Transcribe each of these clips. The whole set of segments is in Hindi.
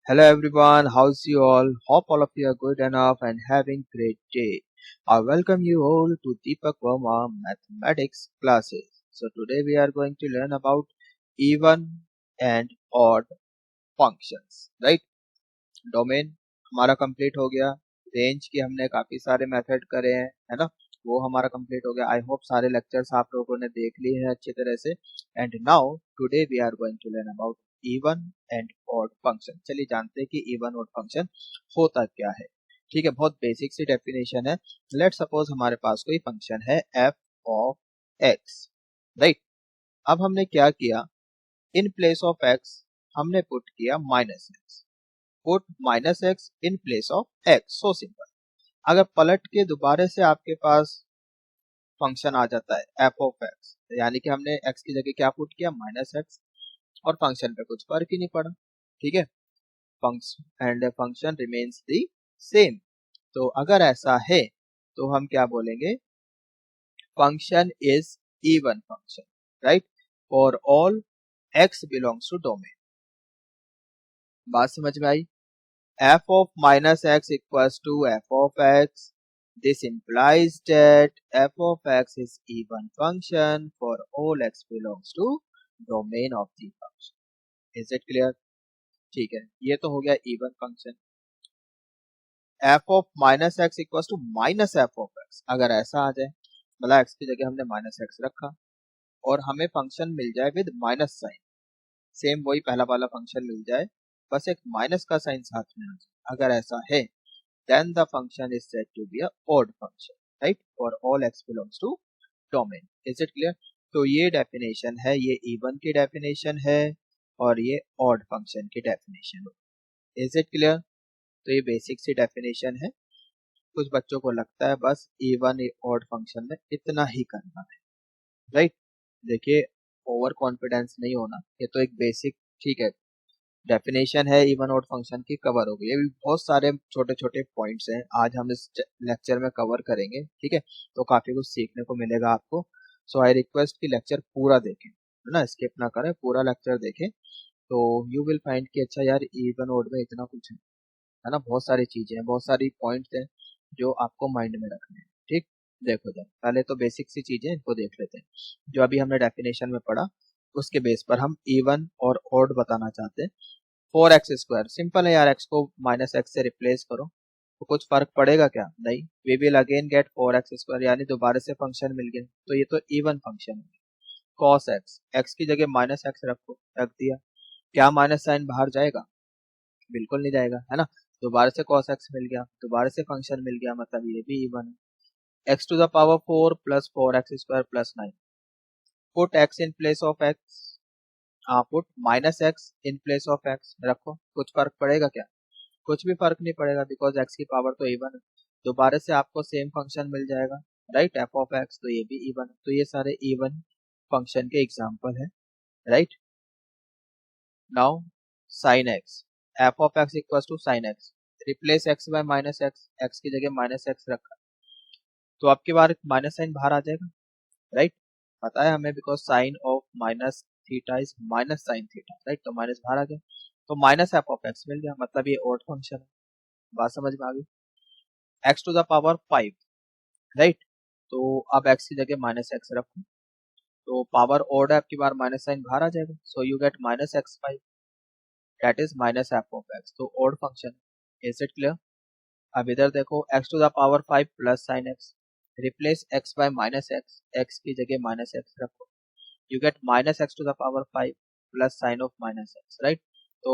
Hello everyone, how's you all? Hope all of you are good enough and having great day. I welcome you all to Deepak Verma Mathematics classes. So today we are going to learn about even and odd functions, right? Domain हमारा कंप्लीट हो गया, रेंज के हमने काफी सारे मेथड करे हैं, है ना? वो हमारा कंप्लीट हो गया। आई होप सारे लेक्चर्स आप लोगों ने देख लिए हैं अच्छी तरह से। And now today we are going to learn about even and odd function. चलिए जानते हैं कि इवन ऑड फंक्शन होता क्या है। ठीक है, बहुत बेसिक सी डेफिनेशन है। लेट सपोज हमारे पास कोई फंक्शन है एफ ऑफ एक्स, राइट? अब हमने क्या किया, इन प्लेस ऑफ एक्स हमने पुट किया minus x. Put minus x in place of x, so simple. अगर पलट के दोबारा से आपके पास फंक्शन आ जाता है एफ ऑफ एक्स, यानी कि हमने एक्स की जगह क्या पुट किया, माइनस एक्स, और फंक्शन पे कुछ फर्क ही नहीं पड़ा। ठीक है, function and function remains the same. तो अगर ऐसा है तो हम क्या बोलेंगे, function is even function, right? For all x belongs to domain. बात समझ में आई? f of minus x equals to f of x. This implies that f of x is even function for all x belongs to domain of the function. Is it clear? ठीक है, ये तो हो गया even function. f of minus x equals to minus f of x. अगर ऐसा आ जाए, मतलब x की जगह हमने minus x रखा और हमें फंक्शन मिल जाए विद माइनस साइन, सेम वही पहला वाला फंक्शन मिल जाए, बस एक माइनस का साइन साथ में आ जाए। अगर ऐसा है then the function is said to be a odd function, right? For all x belongs to domain. Is it clear? तो ये डेफिनेशन है, ये इवन की डेफिनेशन है और ये ऑड फंक्शन की डेफिनेशन है। Is it clear? तो ये बेसिक सी डेफिनेशन है। कुछ बच्चों को लगता है बस इवन ऑड फंक्शन में इतना ही करना है, राइट? देखिए, ओवर कॉन्फिडेंस नहीं होना, ये तो एक बेसिक, ठीक है, डेफिनेशन है इवन ऑड फंक्शन की, कवर हो गई। ये भी बहुत सारे छोटे छोटे पॉइंट्स हैं, आज हम इस लेक्चर में कवर करेंगे। ठीक है, तो काफी कुछ सीखने को मिलेगा आपको। सो आई रिक्वेस्ट कि लेक्चर पूरा देखें, है ना, स्किप ना करें, पूरा लेक्चर देखें। तो यू विल फाइंड कि अच्छा यार, इवन ऑड में इतना कुछ है ना, बहुत सारी चीजें हैं, बहुत सारी पॉइंट्स हैं जो आपको माइंड में रखने हैं। ठीक, देखो जरा, पहले तो बेसिक सी चीजें इनको देख लेते हैं जो अभी हमने डेफिनेशन में पढ़ा, उसके बेस पर हम इवन और ऑड बताना चाहते हैं। 4x² सिंपल है यार, x को माइनस एक्स से रिप्लेस करो तो कुछ फर्क पड़ेगा क्या? नहीं। We will again get 4x², यानी दोबारा से फंक्शन मिल गया, तो ये तो इवन फंक्शन है। cos x, x की जगह माइनस एक्स रखो, रख दिया, क्या माइनस साइन बाहर जाएगा? बिल्कुल नहीं जाएगा, है ना? दोबारा से cos x मिल गया, दोबारा से फंक्शन मिल गया, मतलब ये भी इवन है। x to the power 4 plus 4x² plus 9। Put x in place of x, put minus x in place of x रखो, कुछ फर्क पड़ेगा क्या? कुछ भी फर्क नहीं पड़ेगा, बिकॉज एक्स की पावर तो इवन है। दोबारा से आपको सेम फंक्शन मिल जाएगा, राइट? एफ ऑफ एक्स, तो ये भी इवन है। तो ये सारे इवन फंक्शन के एग्जांपल है, right? Now sine x, f of x equals to sine x, replace x by minus x, x की जगह माइनस एक्स रखा, तो आपके बार माइनस साइन बाहर आ जाएगा, राइट? पता है हमें, because sign of minus theta is minus sine theta, right? तो माइनस बाहर आ गया, तो माइनस एफ ऑफ एक्स मिल गया, मतलब ये ऑड फंक्शन है। बात समझ में आ गई? X to the power 5, right? तो अब एक्स की जगह माइनस एक्स रखो, तो पावर ऑड है, आपकी बार माइनस साइन बाहर आ जाएगा, so you get minus x 5, that is minus f of x, तो odd function. Is it clear? अब इधर देखो, x to the power 5 plus sine x, replace x by minus x, x की जगह माइनस एक्स रखो, you get minus x to the power 5 plus sine of minus x, right? तो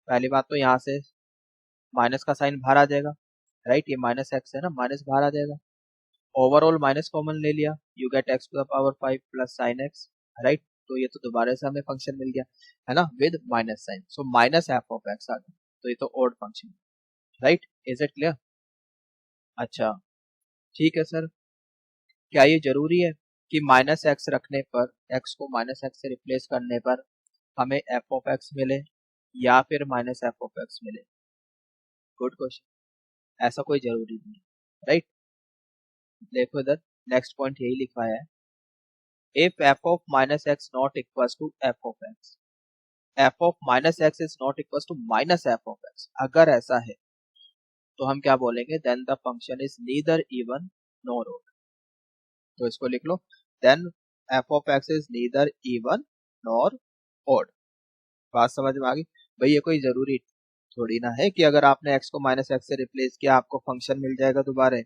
पहली बात तो यहाँ से माइनस का साइन बाहर आ जाएगा, राइट? ये माइनस एक्स है ना, माइनस बाहर आ जाएगा, ओवरऑल माइनस कॉमन ले लिया, you get x to the power 5 plus sine x, right? तो ये तो दोबारा से हमें फंक्शन मिल गया, है ना, with minus sign, so minus f of x आ गया, तो ये तो odd function, right? Is it clear? अच्छा, ठीक है सर, क्या ये जरूरी है कि माइनस एक्स रखने पर, एक्स को माइनस एक्स से रिप्लेस करने पर हमें एफ ऑफ एक्स मिले या फिर माइनस एफ ऑफ एक्स मिले? Good question. ऐसा कोई जरूरी नहीं, राइट? देखो इधर नेक्स्ट पॉइंट यही लिखा है, if f of minus x not equals to f of x, f of minus x is not equal to minus f of x, अगर ऐसा है तो हम क्या बोलेंगे, then the function is neither even nor odd. तो इसको लिख लो, then f of x is neither even nor odd. बात समझ में आ गई भाई? ये कोई जरूरी थोड़ी ना है कि अगर आपने एक्स को माइनस एक्स से रिप्लेस किया आपको फंक्शन मिल जाएगा दोबारा,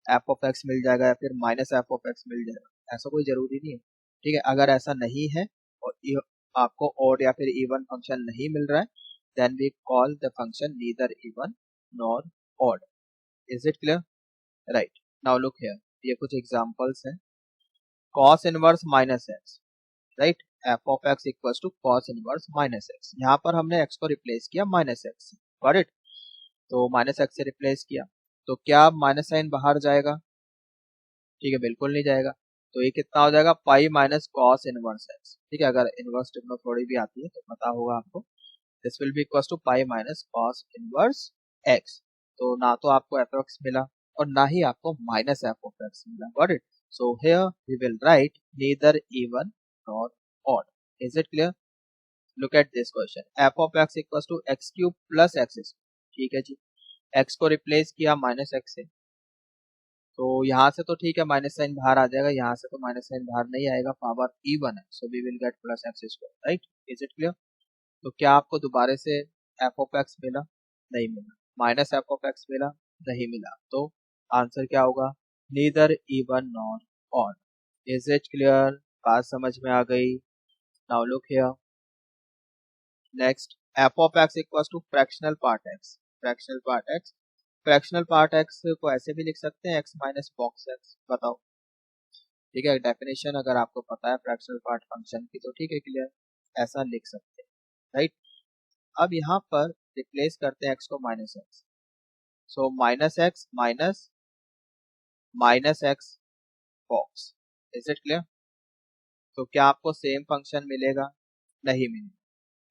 एफ ऑफ एक्स मिल जाएगा या फिर माइनस एफ ऑफ एक्स मिल जाएगा, ऐसा कोई जरूरी नहीं है। ठीक है, अगर ऐसा नहीं है और आपको ऑड या फिर इवन फंक्शन नहीं मिल रहा है, then we call the function neither even nor odd. Is it clear? Right, now look here, ये कुछ एग्जांपल्स हैं। cos inverse minus x, right, f of x equals to cos inverse minus x. यहाँ पर हमने x को रिप्लेस किया माइनस एक्स से, गॉट इट? तो माइनस एक्स से रिप्लेस किया तो क्या माइनस साइन बाहर जाएगा? ठीक है, बिल्कुल नहीं जाएगा। तो ये कितना हो जाएगा, पाई माइनस कॉस इनवर्स एक्स। ठीक है, अगर इनवर्स टिप्नो थोड़ी भी आती है तो पता होगा आपको। This will be equal to pi minus cos inverse x. तो ना तो आपको एफ एक्स मिला और ना ही आपको माइनस एफ ऑफ एक्स मिला, got it? So here we will write neither even nor odd. Is it clear? Look at this question, f of x equal to x cube plus x. ठीक है जी, एक्स को रिप्लेस किया माइनस एक्स से, तो यहाँ से तो ठीक है माइनस साइन बाहर आ जाएगा, यहाँ से तो माइनस साइन बाहर नहीं आएगा, पावर इवन है, so we will get plus x square, right? Is it clear? तो क्या आपको दोबारा से एफ ऑफ एक्स मिला? नहीं मिला। माइनस एफ ऑफ एक्स मिला? नहीं मिला। तो आंसर क्या होगा, neither even nor odd. Is it clear? बात समझ में आ गई? Now look here, next, f of x equals to fractional part x. Fractional part x, fractional part x को ऐसे भी लिख सकते हैं, एक्स माइनस बॉक्स एक्स। बताओ। ठीक है, डेफिनेशन अगर आपको पता है फ्रैक्शनल पार्ट फंक्शन की तो ठीक है, क्लियर, ऐसा लिख सकते हैं, राइट? अब यहाँ पर रिप्लेस करते हैं एक्स को minus x, so minus x minus minus x box. Is it clear? तो क्या आपको सेम फंक्शन मिलेगा? नहीं मिलेगा।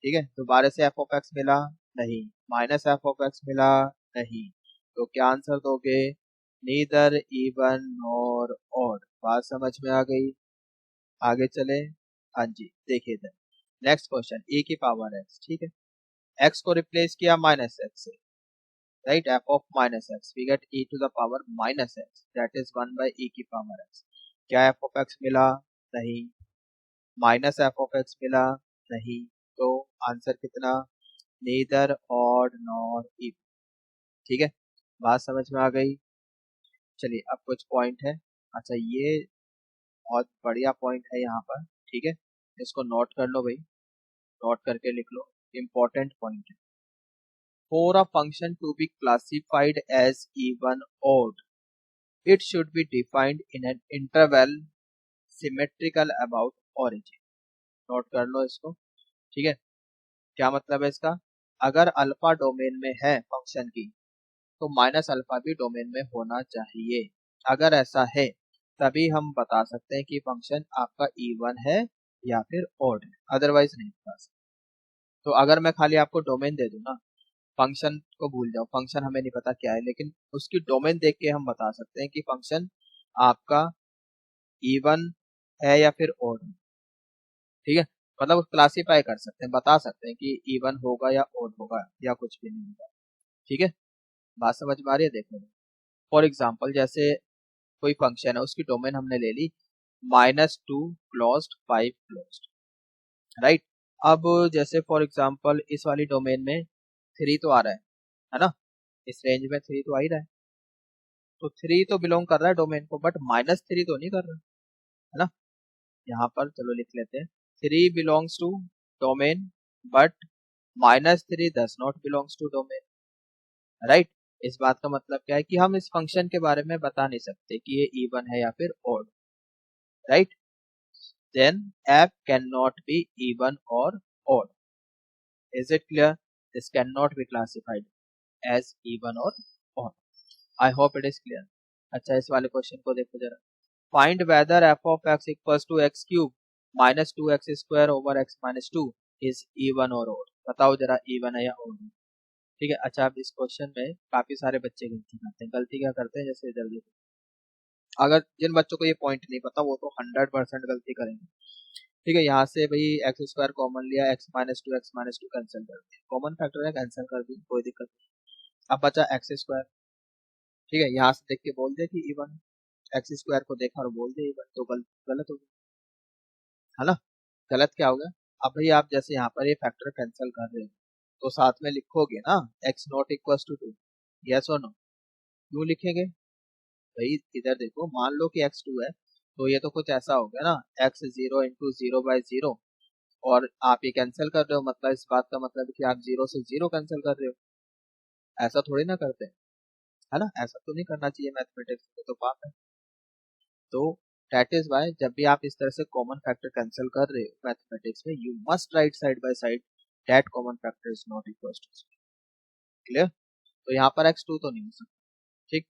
ठीक है, दोबारा से एफ ऑफ एक्स मिला? नहीं। माइनस एफ ऑफ एक्स मिला? नहीं। तो क्या आंसर दोगे, नीदर इवन नॉर ऑड। बात समझ में आ गई? आगे चले, हाँ जी, देखिए इधर नेक्स्ट क्वेश्चन, ए की पावर एक्स। ठीक है, एक्स को रिप्लेस किया माइनस एक्स से, right, f of minus x, we get e to the power minus x, that is 1 by e की पावर एक्स। क्या एफ ऑफ एक्स मिला? नहीं। माइनस एफ ऑफ एक्स मिला? नहीं। तो आंसर कितना, नीदर ऑड नॉर इवन। ठीक है, बात समझ में आ गई? चलिए अब कुछ पॉइंट है, अच्छा ये बहुत बढ़िया पॉइंट है यहाँ पर। ठीक है, इसको नोट कर लो भाई, नोट करके लिख लो, इम्पोर्टेंट पॉइंट है। For a function to be classified as even odd, it should be defined in an interval symmetrical about origin. Note कर लो इसको। ठीक है, क्या मतलब है इसका, अगर अल्फा डोमेन में है फंक्शन की तो माइनस अल्फा भी डोमेन में होना चाहिए। अगर ऐसा है तभी हम बता सकते हैं कि फंक्शन आपका इवन है या फिर ऑड है, अदरवाइज नहीं बता सकते। तो अगर मैं खाली आपको डोमेन दे दूं ना, फंक्शन को भूल जाओ, फंक्शन हमें नहीं पता क्या है, लेकिन उसकी डोमेन देख के हम बता सकते हैं कि फंक्शन आपका इवन है या फिर ऑड है। ठीक है, मतलब क्लासीफाई कर सकते हैं, बता सकते हैं कि इवन होगा या ऑड होगा या कुछ भी नहीं होगा। ठीक है, बात समझ में आ रही है? देखो, फॉर एग्जाम्पल जैसे कोई फंक्शन है, उसकी डोमेन हमने ले ली -2 क्लोज्ड 5 क्लोज्ड, राइट? अब जैसे फॉर एग्जाम्पल इस वाली डोमेन में 3 तो आ रहा है ना, इस रेंज में 3 तो आ ही रहा है, तो 3 तो बिलोंग कर रहा है डोमेन को, बट -3 तो नहीं कर रहा है ना। यहाँ पर चलो लिख लेते हैं, 3 belongs to domain but -3 does not belongs to domain, right? इस बात का मतलब क्या है कि हम इस फंक्शन के बारे में बता नहीं सकते कि ये इवन है या फिर odd, right? Then f cannot be even or odd. Is it clear? This cannot be classified as even or odd. I hope it is clear. अच्छा, इस वाले क्वेश्चन को देखो जरा, find whether f of x equals to x cube minus 2x square over x minus 2 is even और ऑड। बताओ जरा, इवन है या ऑड है? ठीक है, अच्छा अब इस क्वेश्चन में काफी सारे बच्चे गलती करते हैं। गलती क्या करते हैं, जैसे इधर देखो, अगर जिन बच्चों को ये पॉइंट नहीं पता वो तो 100% गलती करेंगे। ठीक है, यहाँ से भाई एक्स स्क्वायर कॉमन लिया, एक्स माइनस टू कैंसिल कर दिया, कॉमन फैक्टर है कैंसिल कर दिया, कोई दिक्कत नहीं। अब बचा एक्स स्क्वायर। ठीक है, यहाँ से देख के बोल दे कि इवन, एक्स स्क्वायर को देखा और बोल दे इवन, तो गलत हो गया, है ना। गलत क्या हो गया? अब भाई आप जैसे यहाँ पर ये फैक्टर कैंसिल कर रहे हो तो साथ में लिखोगे ना x not equal to two, yes और नो? क्यों लिखेंगे भाई? इधर देखो, मान लो कि एक्स टू है तो ये तो कुछ ऐसा हो गया ना, x zero into zero by zero, और आप ये कैंसिल कर रहे हो, मतलब इस बात का मतलब है कि आप जीरो से जीरो कैंसिल कर रहे हो। ऐसा थोड़ी ना करते हैं, है ना, ऐसा तो नहीं करना चाहिए, मैथमेटिक्स में तो पाप है। तो दैट इज वाई जब भी आप इस तरह से कॉमन फैक्टर कैंसिल कर रहे हो मैथमेटिक्स में, you must write side by side that common factor is not equal to. Clear? तो यहाँ पर एक्स टू तो नहीं हो सकता। ठीक,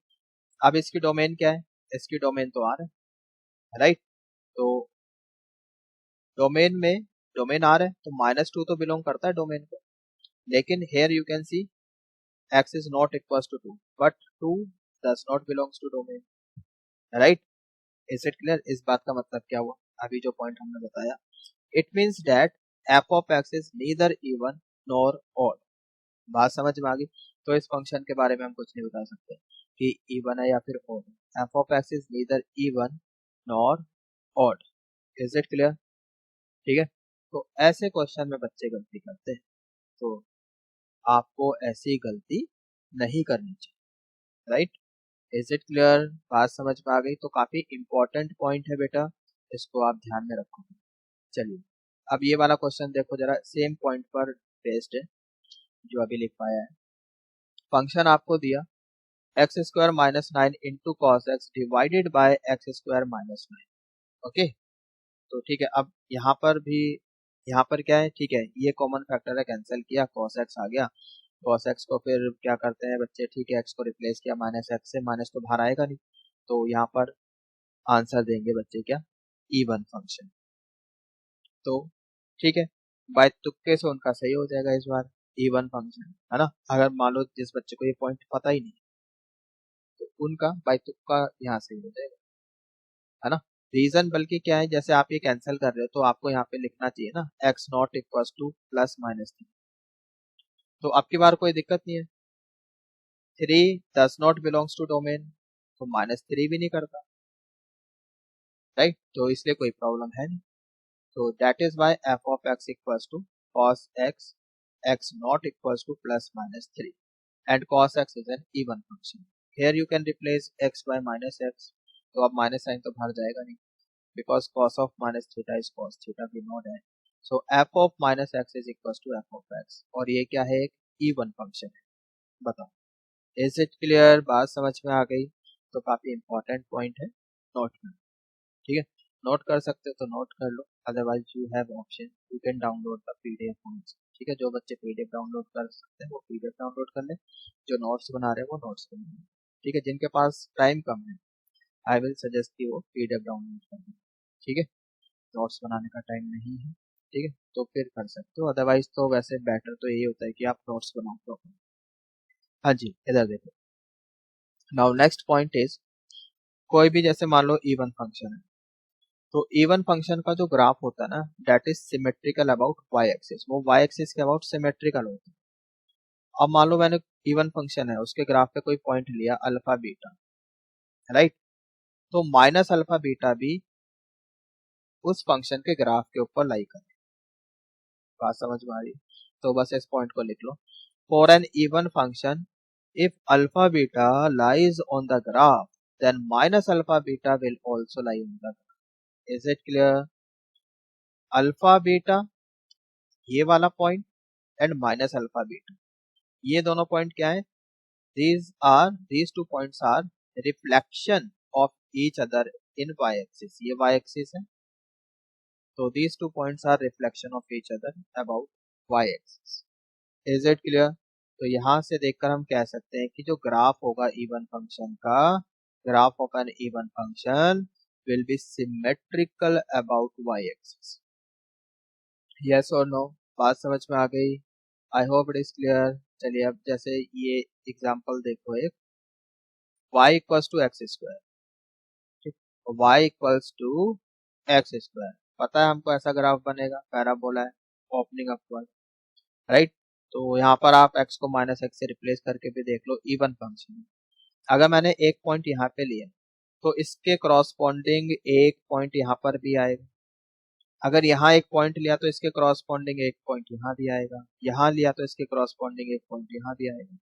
अब इसकी डोमेन क्या है? इसकी डोमेन तो आर है, राइट? तो डोमेन में, डोमेन आर है तो माइनस टू तो बिलोंग करता है डोमेन को, लेकिन here you can see x is not equals to 2 but 2 does not belongs to domain, right? Is it clear? इस बात का मतलब क्या हुआ अभी जो पॉइंट हमने बताया? It means that f of x is neither even nor odd. बात समझ में आ गई? तो इस फंक्शन के बारे में हम कुछ नहीं बता सकते कि even है या फिर odd है। f of x is neither even nor odd. Is it clear? ठीक है, तो ऐसे क्वेश्चन में बच्चे गलती करते हैं, तो आपको ऐसी गलती नहीं करनी चाहिए, राइट? Is it clear? बात समझ में आ गई? तो काफी इंपॉर्टेंट पॉइंट है बेटा, इसको आप ध्यान में रखो। चलिए, अब ये वाला क्वेश्चन देखो जरा, सेम पॉइंट पर बेस्ड है जो अभी लिख पाया है। फंक्शन आपको दिया x square minus nine into cos x divided bye x square minus nine. Okay, तो ठीक है, अब यहाँ पर भी, यहाँ पर क्या है, ठीक है, ये कॉमन फैक्टर है, कैंसिल किया, कॉस एक्स आ गया। कॉस एक्स को फिर क्या करते हैं बच्चे, ठीक है, एक्स को रिप्लेस किया माइनस एक्स से, माइनस तो बाहर आएगा नहीं, तो यहाँ पर आंसर देंगे बच्चे क्या, इवन फंक्शन। तो ठीक है, बाय तुक्के से उनका सही हो जाएगा इस बार, इवन फंक्शन, है ना। अगर मान लो जिस बच्चे को ये पॉइंट पता ही नहीं तो उनका बाय तुक्का यहाँ सही हो जाएगा, है ना। रीजन बल्कि क्या है, जैसे आप ये कैंसिल कर रहे हो तो आपको यहाँ पे लिखना चाहिए ना x not equal to plus minus three, तो आपकी बार कोई दिक्कत नहीं है। Three does not belongs to domain, तो माइनस थ्री भी नहीं करता, राइट? तो इसलिए कोई प्रॉब्लम है नहीं। So that is why f of x equals to cos x, x not equals to plus minus 3, and cos x is an even function. Here you can replace x by minus x, तो अब माइनस साइन तो बाहर जाएगा नहीं, because cos of minus theta is cos theta, we know that. So f of minus x is equals to f of x, और ये क्या है, एक even function है। बताओ, is it clear? बात समझ में आ गई? तो काफी इंपॉर्टेंट पॉइंट है, नोट कर, ठीक है, नोट कर सकते हो तो नोट कर लो, otherwise you have option, you can download the PDF notes. ठीक है, जो बच्चे पीडीएफ डाउनलोड कर सकते हैं वो पीडीएफ डाउनलोड कर ले, जो नोट्स बना रहे हैं वो नोट्स बना लें। ठीक है, जिनके पास टाइम कम है आई विल सजेस्ट कि वो पीडीएफ डाउनलोड कर लें। ठीक है, नोट्स बनाने का टाइम नहीं है, ठीक है, तो फिर कर सकते हो, अदरवाइज तो वैसे बेटर तो यही होता है कि आप नोट्स बनाओ प्रॉपर। हाँ जी, इधर देखो, नाउ नेक्स्ट पॉइंट इज, कोई भी जैसे मान लो इवन फंक्शन है, तो इवन फंक्शन का जो ग्राफ होता है ना, that is symmetrical about y axis, वो वाई एक्सिस के अबाउट सिमेट्रिकल होता है। अब मान लो मैंने इवन फंक्शन है उसके ग्राफ पे कोई पॉइंट लिया अल्फा बीटा, राइट? तो माइनस अल्फा बीटा भी उस फंक्शन के ग्राफ के ऊपर लाई करे। बात समझ में आ रही? तो बस इस पॉइंट को लिख लो, for an even function if alpha beta lies on the graph then minus alpha beta will also lie on the graph. Is it clear? Alpha beta ये वाला point and minus alpha beta, ये दोनों पॉइंट क्या है? these two points are reflection of each other in y axis, ये y axis है, तो these two points are reflection of each other about y axis. is it clear? तो यहाँ से देखकर हम कह सकते हैं कि जो ग्राफ होगा इवन फंक्शन का, graph of an even function will be symmetrical about y axis. yes or no? बात समझ में आ गई? I hope it is clear. चलिए, अब जैसे ये एग्जांपल देखो, एक y equals to x square, ठीक, y equals to x square, पता है हमको ऐसा ग्राफ बनेगा, पैराबोला है, ओपनिंग अपवर्ड, राइट। तो यहाँ पर आप x को -x से रिप्लेस करके भी देख लो, इवन फंक्शन। अगर मैंने एक पॉइंट यहाँ पे लिया तो इसके क्रॉसपॉन्डिंग एक पॉइंट यहाँ पर भी आएगा। अगर यहाँ एक पॉइंट लिया तो इसके क्रॉसपॉन्डिंग एक पॉइंट यहाँ भी आएगा, यहाँ लिया तो इसके क्रॉसपॉन्डिंग एक पॉइंट यहाँ भी आएगा,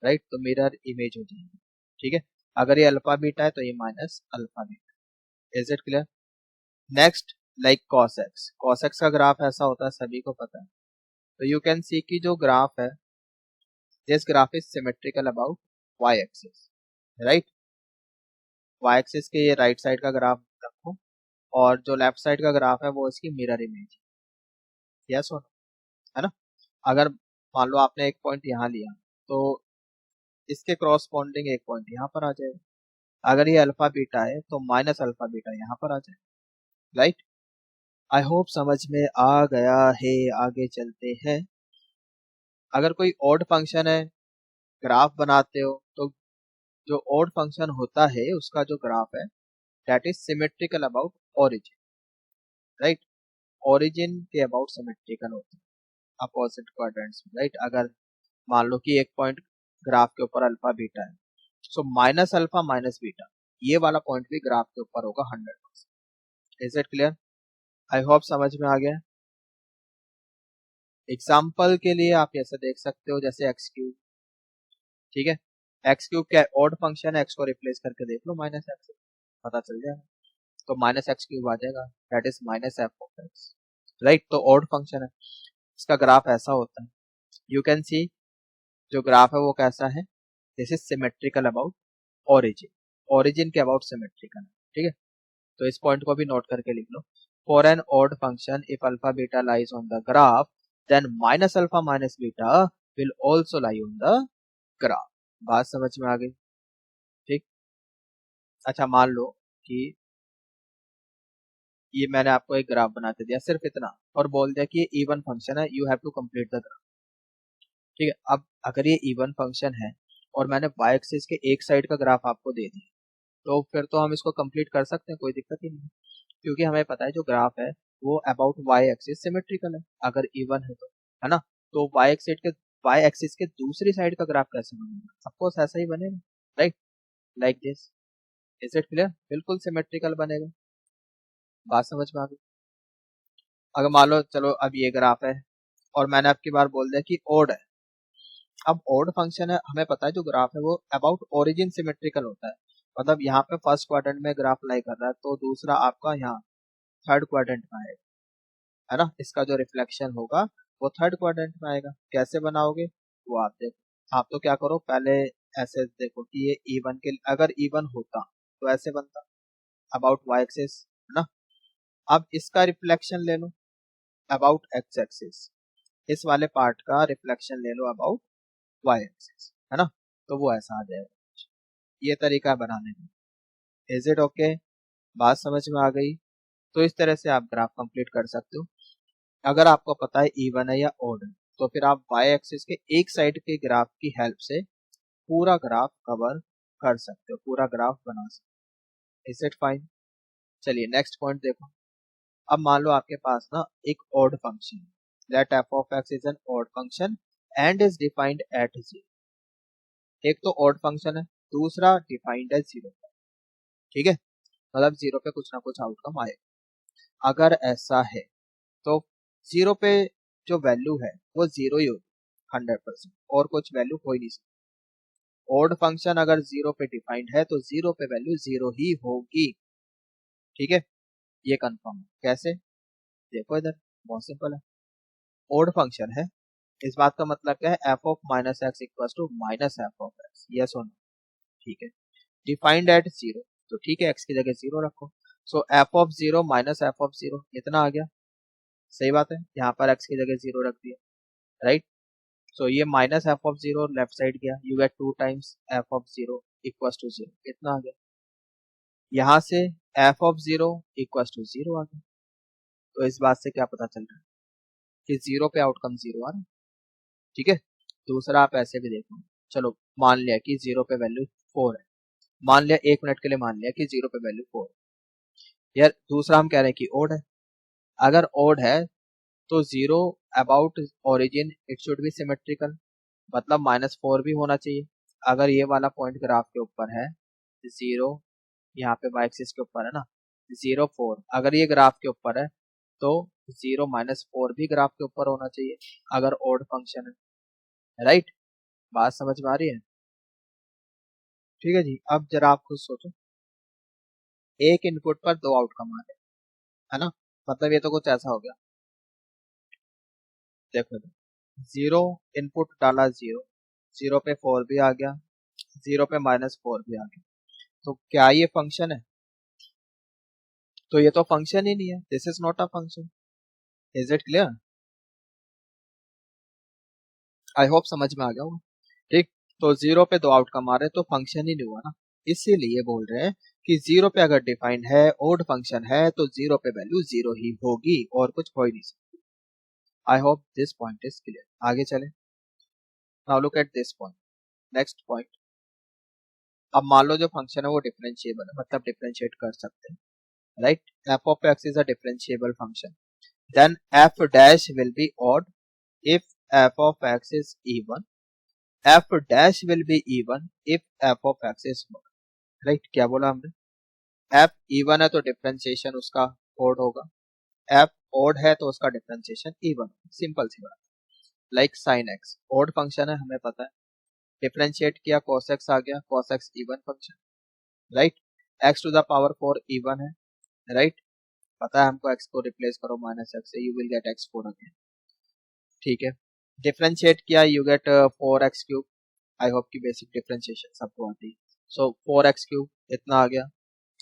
राइट। तो मिरर इमेज हो जाएगी, ठीक है। अगर ये अल्फा बीटा है तो ये minus alpha beta. Is it clear? Next, like cos x। cos x का ग्राफ ऐसा होता है, सभी को पता है। तो यू कैन सी कि जो ग्राफ है, this graph is symmetrical about y axis, right. y axis के ये राइट साइड का ग्राफ रखो और जो लेफ्ट साइड का ग्राफ है वो इसकी मिरर इमेज, यस और है ना। अगर मान लो आपने एक पॉइंट यहाँ लिया तो इसके क्रॉसपॉन्डिंग एक पॉइंट यहाँ पर आ जाएगा। अगर ये अल्फा बीटा है तो माइनस अल्फा बीटा यहाँ पर आ जाएगा, राइट। आई होप समझ में आ गया है। आगे चलते हैं। अगर कोई ऑड फंक्शन है, ग्राफ बनाते हो, तो जो ऑड फंक्शन होता है उसका जो ग्राफ है that is symmetrical about origin, right. Origin के अबाउट सिमेट्रिकल होता है अपोजिट क्वाड्रेंट्स में, राइट। अगर मान लो कि एक पॉइंट ग्राफ के ऊपर अल्फा बीटा है, so minus alpha minus beta, ये वाला पॉइंट भी ग्राफ के ऊपर होगा 100%। Is it clear? I hope समझ में आ गया। एग्जाम्पल के लिए आप ऐसे देख सकते हो, जैसे एक्स क्यूब, ठीक है। एक्स क्यूब क्या है? ऑड फंक्शन है, एक्स को रिप्लेस करके देख लो माइनस एक्स, पता चल जाएगा। तो माइनस एक्स क्यूब आ जाएगा, that is minus f of x, right. तो ऑड फंक्शन है, इसका ग्राफ ऐसा होता है। यू कैन सी जो ग्राफ है वो कैसा है, this is symmetrical about origin, origin के अबाउट सिमेट्रिकल है, ठीक है। तो इस पॉइंट को भी नोट करके लिख लो। For an odd function if alpha beta lies on the graph then minus alpha minus beta will also lie on the graph. बात समझ में आ गई, ठीक। अच्छा, मान लो कि ये मैंने आपको एक ग्राफ बना के दिया, सिर्फ इतना, और बोल दिया कि ये इवन फंक्शन है, you have to complete the graph, ठीक है। अब अगर ये इवन फंक्शन है और मैंने y एक्सिस के एक साइड का ग्राफ आपको दे दिया, तो फिर तो हम इसको कंप्लीट कर सकते हैं, कोई दिक्कत ही नहीं, क्योंकि हमें पता है जो ग्राफ है वो अबाउट y एक्सिस सिमेट्रिकल है, अगर इवन है तो, है ना। तो y एक्सिस के दूसरी साइड का ग्राफ कैसे बनेगा? ऑफकोर्स ऐसा ही बनेगा, right, like this. Is it clear? बिल्कुल सिमेट्रिकल बनेगा। बात समझ में आ गई। अगर मान लो, चलो अब ये ग्राफ है और मैंने आपकी बार बोल दिया कि ओड है। अब ओड फंक्शन है, हमें पता है जो ग्राफ है वो अबाउट ओरिजिन सिमेट्रिकल होता है, मतलब यहाँ पे फर्स्ट क्वाड्रेंट में ग्राफ लाई कर रहा है तो दूसरा आपका यहाँ थर्ड क्वाड्रेंट में आएगा, है ना। इसका जो रिफ्लेक्शन होगा वो थर्ड क्वाड्रेंट में आएगा। कैसे बनाओगे वो आप देखो। आप तो क्या करो, पहले ऐसे देखो कि ये इवन के, अगर इवन होता तो ऐसे बनता अबाउट y एक्सिस, है ना। अब इसका रिफ्लेक्शन ले लो अबाउट x एक्सिस, इस वाले पार्ट का रिफ्लेक्शन ले लो अबाउट y एक्सिस, है ना। तो वो ऐसा आ जाएगा। ये तरीका है बनाने का। Is it okay? बात समझ में आ गई? तो इस तरह से आप ग्राफ कंप्लीट कर सकते हो। अगर आपको पता है इवन है या ऑड है तो फिर आप y एक्सिस के एक साइड के ग्राफ की हेल्प से पूरा ग्राफ कवर कर सकते हो, पूरा ग्राफ बना सकते हो। Is it fine? चलिए नेक्स्ट पॉइंट देखो। अब मान लो आपके पास ना एक odd function, that f of x is an odd function and is defined at 0। एक तो ऑड फंक्शन है, दूसरा डिफाइंड है 0, ठीक है। मतलब 0 पे कुछ ना कुछ आउटकम आएगा। अगर ऐसा है तो 0 पे जो वैल्यू है वो 0 ही होगी 100%, और कुछ वैल्यू हो ही नहीं सकती। ऑड फंक्शन अगर 0 पे डिफाइंड है तो 0 पे वैल्यू 0 ही होगी, ठीक है। ये कंफर्म है। कैसे? देखो इधर, बहुत सिंपल है। ऑड फंक्शन है, इस बात का मतलब क्या है, f of minus x equal to minus f of x, yes और नो, ठीक है। डिफाइंड एट 0, तो ठीक है, x की जगह 0 रखो। सो f of 0 minus f of 0 इतना आ गया, सही बात है। यहाँ पर x की जगह 0 रख दिया, राइट। सो ये minus f of 0 left side गया, you get 2 times f of 0 equal to 0, इतना आ गया। यहाँ से एफ ऑफ 0 इक्वल टू 0 आ गया। तो इस बात से क्या पता चल रहा है कि 0 पे आउटकम 0 आ रहा है, ठीक है। दूसरा आप ऐसे भी देखो, चलो मान लिया कि 0 पे वैल्यू 4 है, मान लिया 1 मिनट के लिए मान लिया कि 0 पे वैल्यू 4 है। यार दूसरा हम कह रहे हैं कि ओड है, अगर ओड है तो 0 about origin it should be symmetrical, मतलब -4 भी होना चाहिए। अगर ये वाला पॉइंट ग्राफ के ऊपर है 0, यहाँ पे y एक्सिस के ऊपर है ना, 0 4, अगर ये ग्राफ के ऊपर है तो 0 -4 भी ग्राफ के ऊपर होना चाहिए अगर ओड फंक्शन है। राइट, बात समझ में आ रही है? ठीक है जी। अब जरा आप खुद सोचो, एक इनपुट पर दो आउटकम आ रहे हैं, है ना, मतलब ये तो कुछ ऐसा हो गया। देखो, 0 इनपुट डाला, 0 0 पे 4 भी आ गया, 0 पे -4 भी आ गया, तो क्या ये फंक्शन है? तो ये तो फंक्शन ही नहीं है, this is not a function. Is it clear? I hope समझ में आ गया होगा। ठीक, तो 0 पे दो आउटकम आ रहे हैं तो फंक्शन ही नहीं हुआ ना, इसीलिए बोल रहे हैं कि 0 पे अगर डिफाइंड है ओड फंक्शन है तो 0 पे वैल्यू 0 ही होगी और कुछ हो ही नहीं सकती। I hope this point is clear. आगे चलें। Now look at this point, next point. अब मान लो जो फंक्शन है वो डिफरेंशिएबल है, मतलब डिफरेंशिएट कर सकते हैं। Right, f of x is a differentiable function, then f dash will be odd if f of x is even, f dash will be even if f of x is odd। Right, क्या बोला हमने? f even है तो डिफरेंशिएशन उसका odd होगा, f odd है तो उसका डिफरेंशिएशन even। सिंपल सी बात। Like sin x odd function है, हमें पता है, डिफरेंशिएट किया cos x आ गया, cos x even function. Right, x to the power 4 even है। राइट, पता है हमको, x को रिप्लेस करो -x से, you will gate x4 again. ठीक है, डिफरेंशिएट किया, you get 4x3। I hope की बेसिक डिफरेंशिएशन सबको आती है। सो 4x3 इतना आ गया।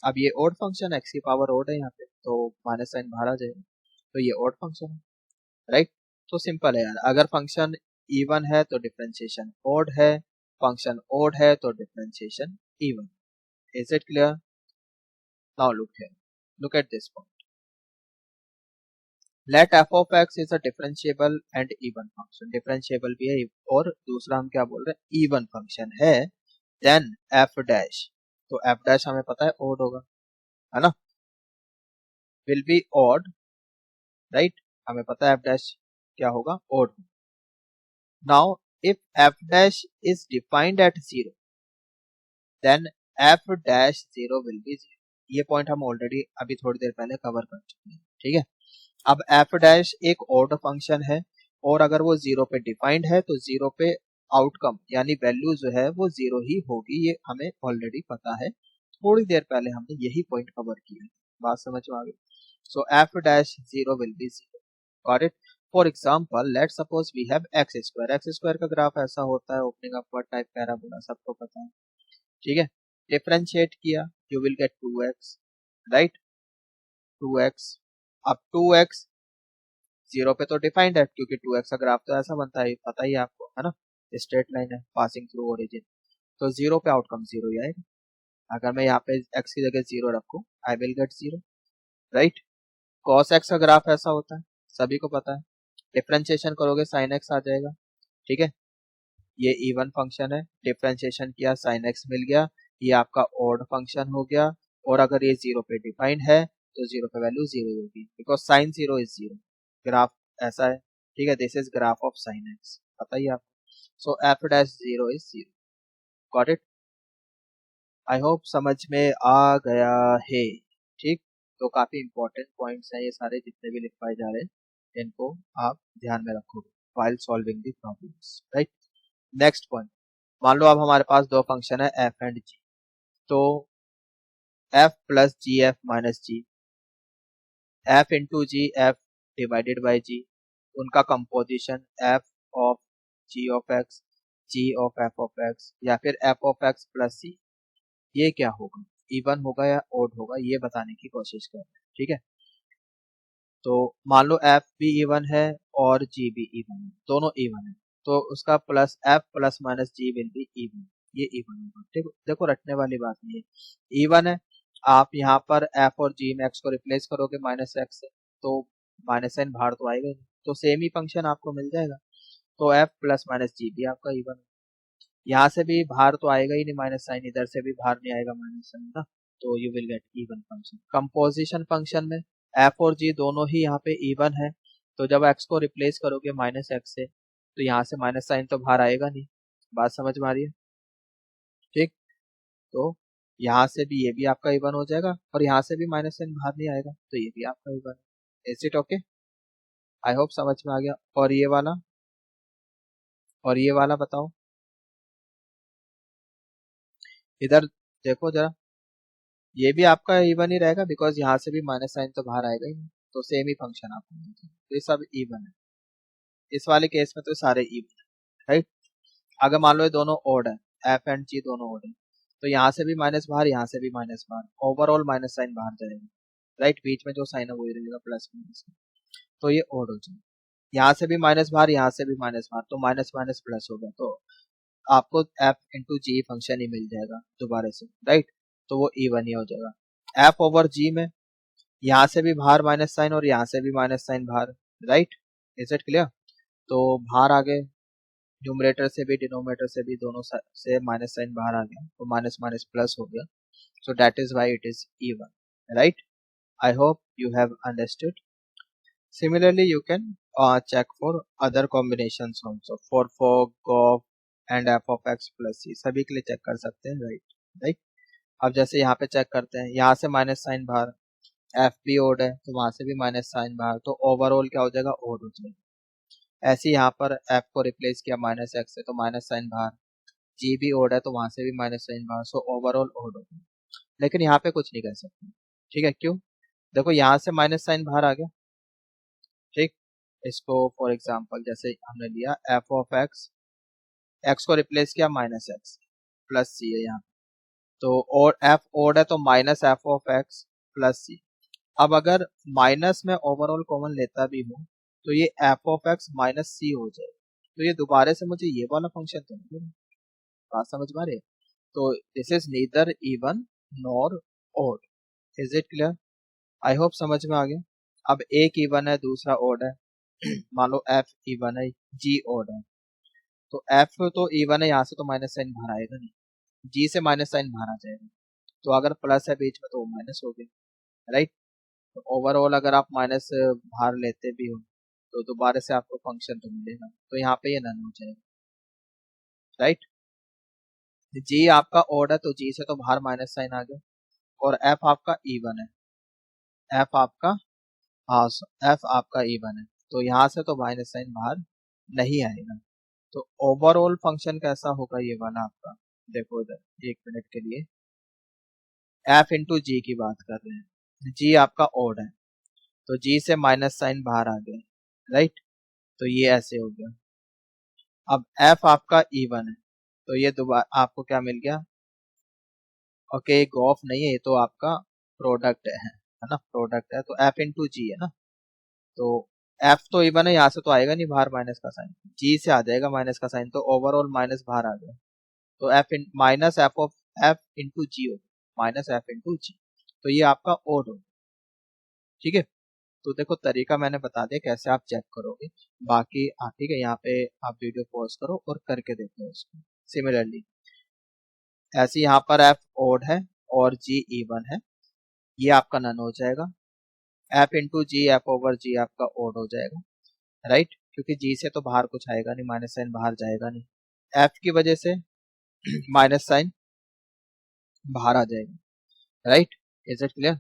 अब ये ओड फंक्शन, x की पावर ओड है यहाँ पे, तो माइनस साइन बाहर आ जाएगा, तो ये ओड फंक्शन है। राइट, तो सिंपल है यार, अगर फंक्शन इवन है तो डिफरेंशिएशन ओड है, फंक्शन ओड है तो differentiation even. Is it clear? Now look here, look at this point. Let f of x is a differentiable and even function, differentiable भी है और दूसरा हम क्या बोल रहे हैं, इवन फंक्शन है। देन f डैश, तो f डैश हमें पता है ओड होगा, है ना, विल बी ओड। राइट, हमें पता है f डैश क्या होगा, odd. Now if f dash is defined at 0, then f dash 0 will be 0। ये पॉइंट हम ऑलरेडी अभी थोड़ी देर पहले कवर कर चुके हैं। ठीक है, अब f डैश एक ऑड फंक्शन है और अगर वो 0 पे डिफाइंड है तो 0 पे आउटकम यानी वैल्यू जो है वो 0 ही होगी, ये हमें ऑलरेडी पता है, थोड़ी देर पहले हमने यही पॉइंट कवर किया है। बात समझ में आ गई? So f dash 0 will be 0। Got it? For example let suppose we have x square. x square का ग्राफ ऐसा होता है, ओपनिंग अपवर्ड टाइप पैराबोला, सबको पता है। ठीक है, डिफरेंशिएट किया, you will gate 2x। Right, 2x। अब 2x 0 पे तो डिफाइंड है क्योंकि 2x का ग्राफ तो ऐसा बनता है, पता ही है आपको, है ना, स्ट्रेट लाइन है पासिंग थ्रू ओरिजिन, तो 0 पे आउटकम 0 ही आएगा। अगर मैं यहाँ पे x की जगह 0 रखूँ, I will get 0। Right, cos x का ग्राफ ऐसा होता है, सभी को पता है, डिफरेंशिएशन करोगे sin x आ जाएगा। ठीक है, ये इवन फंक्शन है, डिफरेंशिएशन किया sin x मिल गया, ये आपका ऑड फंक्शन हो गया। और अगर ये 0 पे डिफाइंड है तो 0 पे वैल्यू 0 होगी बिकॉज साइन 0 इज 0। ग्राफ ऐसा है। ठीक है, this is graph of sin x, पता ही आपको। सो f dash 0 is 0। Got it? I hope समझ में आ गया है। ठीक, तो काफी इंपॉर्टेंट पॉइंट्स हैं ये सारे, जितने भी लिखवाए जा रहे हैं इनको आप ध्यान में रखोगे while solving the problems। Right, next point. मान लो अब हमारे पास दो फंक्शन है f एंड g, तो f plus g f minus g, f into g f divided by g, उनका composition f of g of x, g of f of x, या फिर f of x plus c, ये क्या होगा, इवन होगा या ओड होगा, ये बताने की कोशिश कर रहे हैं। ठीक है, तो मान लो f भी इवन है और g भी इवन है, दोनों इवन है, तो उसका plus f plus minus g will be even, ये इवन होगा। देखो देखो, रटने वाली बात नहीं है, इवन है। आप यहाँ पर f और g में x को रिप्लेस करोगे माइनस x से, तो माइनस साइन बाहर तो आएगा ही नहीं, तो सेम ही फंक्शन आपको मिल जाएगा, तो f प्लस माइनस जी भी आपका इवन है। यहाँ से भी बाहर तो आएगा ही नहीं माइनस साइन, इधर से भी बाहर नहीं आएगा माइनस साइन ना, तो you will get even function. Composition function में एफ और जी दोनों ही यहाँ पे इवन है, तो जब एक्स को रिप्लेस करोगे माइनस एक्स से तो यहाँ से माइनस साइन तो बाहर आएगा नहीं। बात समझ में आ रही है? ठीक, तो यहाँ से भी ये भी आपका इवन हो जाएगा और यहाँ से भी माइनस साइन बाहर नहीं आएगा, तो ये भी आपका इवन है। Is it okay? I hope समझ में आ गया। और ये वाला बताओ, इधर देखो जरा, ये भी आपका इवन ही रहेगा बिकॉज यहाँ से भी माइनस साइन तो बाहर आएगा ही नहीं, तो सेम ही फंक्शन आपको मिलता है, तो ये सब इवन है। इस वाले केस में तो सारे इवन है, राइट। अगर मान लो ये दोनों ओड है, एफ एंड जी दोनों ओड है, तो यहाँ से भी माइनस बाहर, यहाँ से भी माइनस बाहर, ओवरऑल माइनस साइन बाहर जाएगा, राइट। बीच में जो साइन है वही रहेगा, प्लस माइनस, तो ये ओड हो जाएगा। यहाँ से भी माइनस बाहर, यहाँ से भी माइनस बाहर, तो माइनस माइनस प्लस होगा, तो आपको एफ इंटू जी फंक्शन ही मिल जाएगा दोबारा से, राइट। तो वो इवन ही हो जाएगा। एफ ओवर जी में यहाँ से भी बाहर माइनस साइन और यहाँ से भी माइनस साइन बाहर, राइट। Is it clear? तो बाहर आ गए, न्यूमरेटर से भी डिनोमिनेटर से भी दोनों से माइनस साइन बाहर आ गया, तो माइनस माइनस प्लस हो गया, so that is why it is even, right? I hope you have understood. Similarly you can check for other combinations also, for GOF and f of x plus c सभी के लिए चेक कर सकते हैं, right? अब जैसे यहाँ पे चेक करते हैं, यहाँ से माइनस साइन बाहर, एफ भी ओड है तो वहां से भी माइनस साइन बाहर, तो ओवरऑल क्या हो जाएगा, ओड हो जाएगा। ऐसे यहाँ पर एफ को रिप्लेस किया माइनस एक्स से, तो माइनस साइन बाहर, जी भी ओड है तो वहां से भी माइनस साइन बाहर, सो ओवरऑल ओड हो गया। लेकिन यहाँ पे कुछ नहीं कर सकते, ठीक है, क्यों? देखो यहाँ से माइनस साइन बाहर आ गया, ठीक। इसको फॉर एग्जांपल जैसे हमने लिया एफ ऑफ एक्स, एक्स को रिप्लेस किया माइनस एक्स, प्लस सी है यहाँ, तो और एफ ओड है तो minus f of x plus c. अब अगर माइनस में ओवरऑल कॉमन लेता भी हूँ तो ये एफ ऑफ एक्स माइनस सी हो जाए, तो ये दोबारा से मुझे ये वाला फंक्शन तो नहीं, बात समझ में आ रही है? तो this is neither even nor odd. Is it clear? I hope समझ में आ गया। अब एक इवन है दूसरा ओड है, मान लो एफ इवन है, जी ओड है, तो एफ तो इवन है, यहाँ से तो माइनस साइन बाहर आएगा नहीं, जी से माइनस साइन बाहर आ जाएगा, तो अगर प्लस है बीच में तो वो माइनस हो गया, राइट। तो ओवरऑल अगर आप माइनस बाहर लेते भी हो तो दोबारा से आपको फंक्शन तो मिलेगा, तो यहाँ पे ये नन हो जाएगा, राइट। जी आपका ओड है तो जी से तो बाहर माइनस साइन आ गया, और एफ आपका इवन है, एफ आपका, हाँ, एफ आपका इवन है, तो यहाँ से तो माइनस साइन बाहर नहीं आएगा। तो ओवरऑल फंक्शन कैसा होगा ये वाला आपका, देखो इधर एक मिनट के लिए, एफ इंटू जी की बात कर रहे हैं, जी आपका ओड है तो जी से माइनस साइन बाहर आ गया, राइट, तो ये ऐसे हो गया। अब एफ आपका इवन है तो ये दोबारा आपको क्या मिल गया, ओके, गॉफ नहीं है, ये तो आपका प्रोडक्ट है ना, प्रोडक्ट है, तो एफ इंटू जी है ना, तो एफ तो इवन है, यहाँ से तो आएगा नहीं बाहर माइनस का साइन, जी से आ जाएगा माइनस का साइन, तो ओवरऑल माइनस बाहर आ गया, तो f in minus f of f into g हो, माइनस एफ इंटू जी, तो ये आपका ओड हो, ठीक है। तो देखो तरीका मैंने बता दिया कैसे आप चेक करोगे, बाकी ठीक है, यहाँ पे आप वीडियो पॉज करो और करके देखो इसको। सिमिलरली ऐसे यहाँ पर एफ ओड है और जी इवन है, ये आपका नन हो जाएगा, F into g, F over जी आपका ओड हो जाएगा, राइट, क्योंकि जी से तो बाहर कुछ आएगा नहीं, माइनस साइन बाहर जाएगा नहीं, एफ की वजह से माइनस साइन बाहर आ जाएगा, राइट। Is it clear?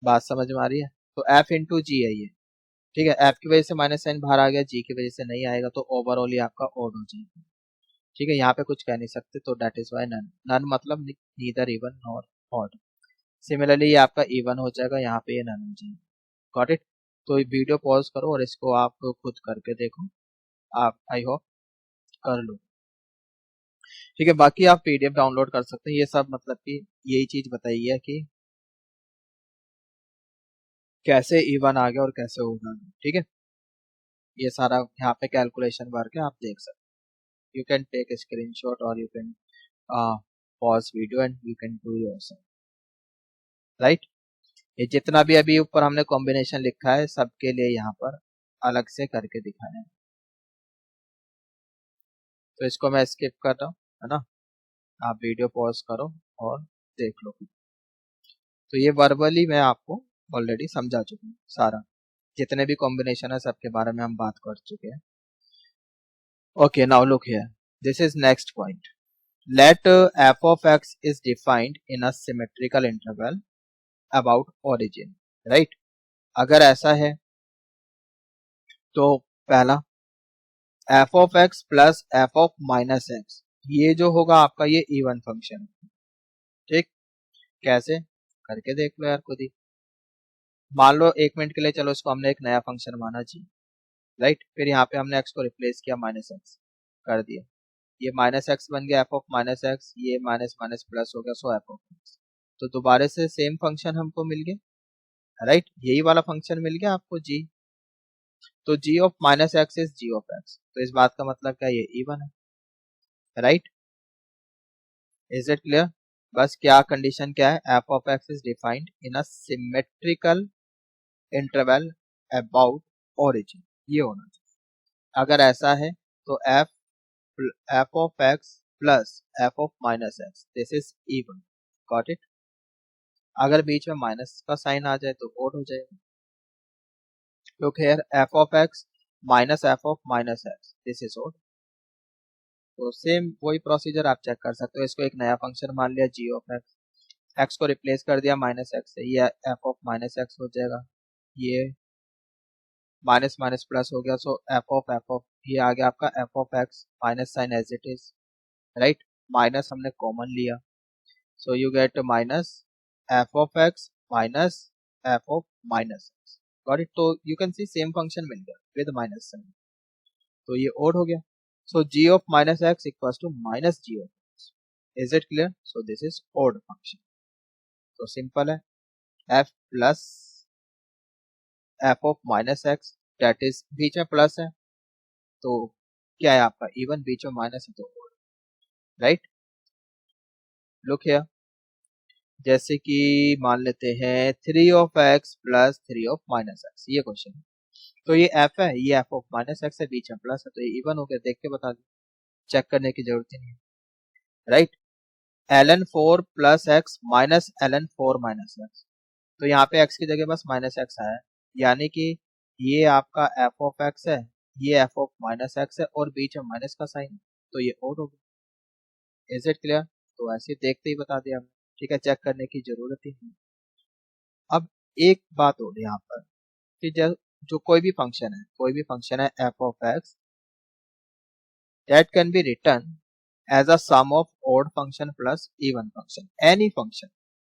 बात समझ में आ रही है? तो एफ इंटू जी है ये, ठीक है, एफ की वजह से माइनस साइन बाहर आ गया, जी की वजह से नहीं आएगा, तो ओवरऑल ही आपका ओड हो जाएगा, ठीक है। यहाँ पे कुछ कह नहीं सकते, तो that is why none, none मतलब neither even nor odd. Similarly ये आपका इवन हो जाएगा, यहाँ पे ये नन हो जाएगा, गॉट इट। तो वीडियो पॉज करो और इसको आप खुद करके देखो, आप आई होप कर लो, ठीक है। बाकी आप पीडीएफ डाउनलोड कर सकते हैं, ये सब मतलब कि यही चीज बताई है कि कैसे इवन आ गया और कैसे होगा, ठीक है। ये सारा यहाँ पे कैलकुलेशन करके आप देख सकते, यू कैन टेक स्क्रीनशॉट और you can pause video and you can do yourself, right. ये जितना भी अभी ऊपर हमने कॉम्बिनेशन लिखा है सबके लिए यहाँ पर अलग से करके दिखाया है, तो इसको मैं स्किप कर रहा हूँ, है ना, आप वीडियो पॉज करो और देख लो। तो ये वर्बली मैं आपको ऑलरेडी समझा चुके हैं सारा, जितने भी कॉम्बिनेशन है सबके बारे में हम बात कर चुके हैं। Okay, now look here, this is next point. Let f of x is defined in a symmetrical interval about origin, right? अगर ऐसा है तो पहला f of x plus f of minus x, ये जो होगा आपका ये इवन फंक्शन है। ठीक, कैसे करके देख लो यार खुद ही। मान लो 1 मिनट के लिए, चलो इसको हमने एक नया फंक्शन माना जी, राइट। फिर यहाँ पे हमने x को रिप्लेस किया, माइनस एक्स कर दिया, ये माइनस एक्स बन गया f ऑफ माइनस एक्स, ये माइनस माइनस प्लस हो गया, सो f ऑफ एक्स। तो दोबारा से सेम फंक्शन हमको मिल गया, राइट, यही वाला फंक्शन मिल गया आपको g। तो g of minus x is g of x, तो इस बात का मतलब क्या, ये इवन है, राइट। Is it clear? बस क्या कंडीशन क्या है, f of x is defined in a symmetrical interval about origin, ये होना चाहिए। अगर ऐसा है तो f of x plus f of minus x, this is even, got it? अगर बीच में माइनस का साइन आ जाए तो ओड हो जाएगा। Look here, f of x minus f of minus x, this is odd। तो सेम वही प्रोसीजर आप चेक कर सकते हो, इसको एक नया फंक्शन मान लिया g of x, x को रिप्लेस कर दिया माइनस एक्स से, ये f of माइनस एक्स हो जाएगा, ये माइनस माइनस प्लस हो गया, सो f of ये आ गया आपका f of x minus sine as it is, right. Minus हमने कॉमन लिया, so you get minus f of x minus f of minus x, got it? तो you can see same function मिल गया with minus sign, तो ये odd हो गया। so g of minus x equals to minus g of x, is it clear? so this is odd function, तो simple है, f plus f of minus x, that is बीच में प्लस है तो क्या है आपका इवन, बीच में माइनस है तो odd, राइट। लुक हियर, जैसे कि मान लेते हैं 3 of x plus 3 of minus x, ये क्वेश्चन है। तो ये f है, ये f ऑफ माइनस एक्स है, बीच में प्लस है, तो ये इवन हो गया, देख के बता दो, चेक करने की जरूरत ही नहीं है, right. ln 4 plus x minus ln 4 minus x, तो यहाँ पे x की जगह बस माइनस एक्स आया है, यानी कि ये आपका f ऑफ x है, ये f ऑफ माइनस एक्स है, और बीच में माइनस का साइन है, तो ये ओड हो गया। Is it clear? तो ऐसे देखते ही बता दिया हमने, ठीक है, चेक करने की जरूरत ही नहीं। अब एक बात और यहाँ पर कि जो कोई भी फंक्शन है f of x, that can be written as a sum of odd function plus even function, any function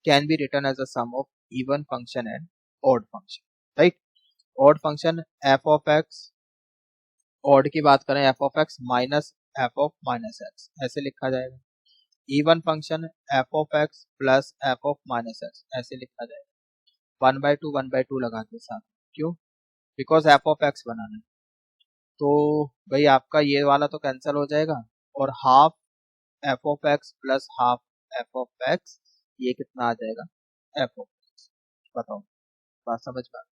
can be written as a sum of even function and odd function, right? odd function f of x, odd की बात करें f of x minus f of minus x, ऐसे लिखा जाएगा। even function f of x plus f of minus x, ऐसे लिखा जाएगा। 1/2 लगा के साथ, क्यों? बिकॉज f of x बनाना है, तो भाई आपका ये वाला तो कैंसिल हो जाएगा, और half f of x plus half f of x, ये कितना आ जाएगा, f of x। बताओ, बात समझ में आ गई?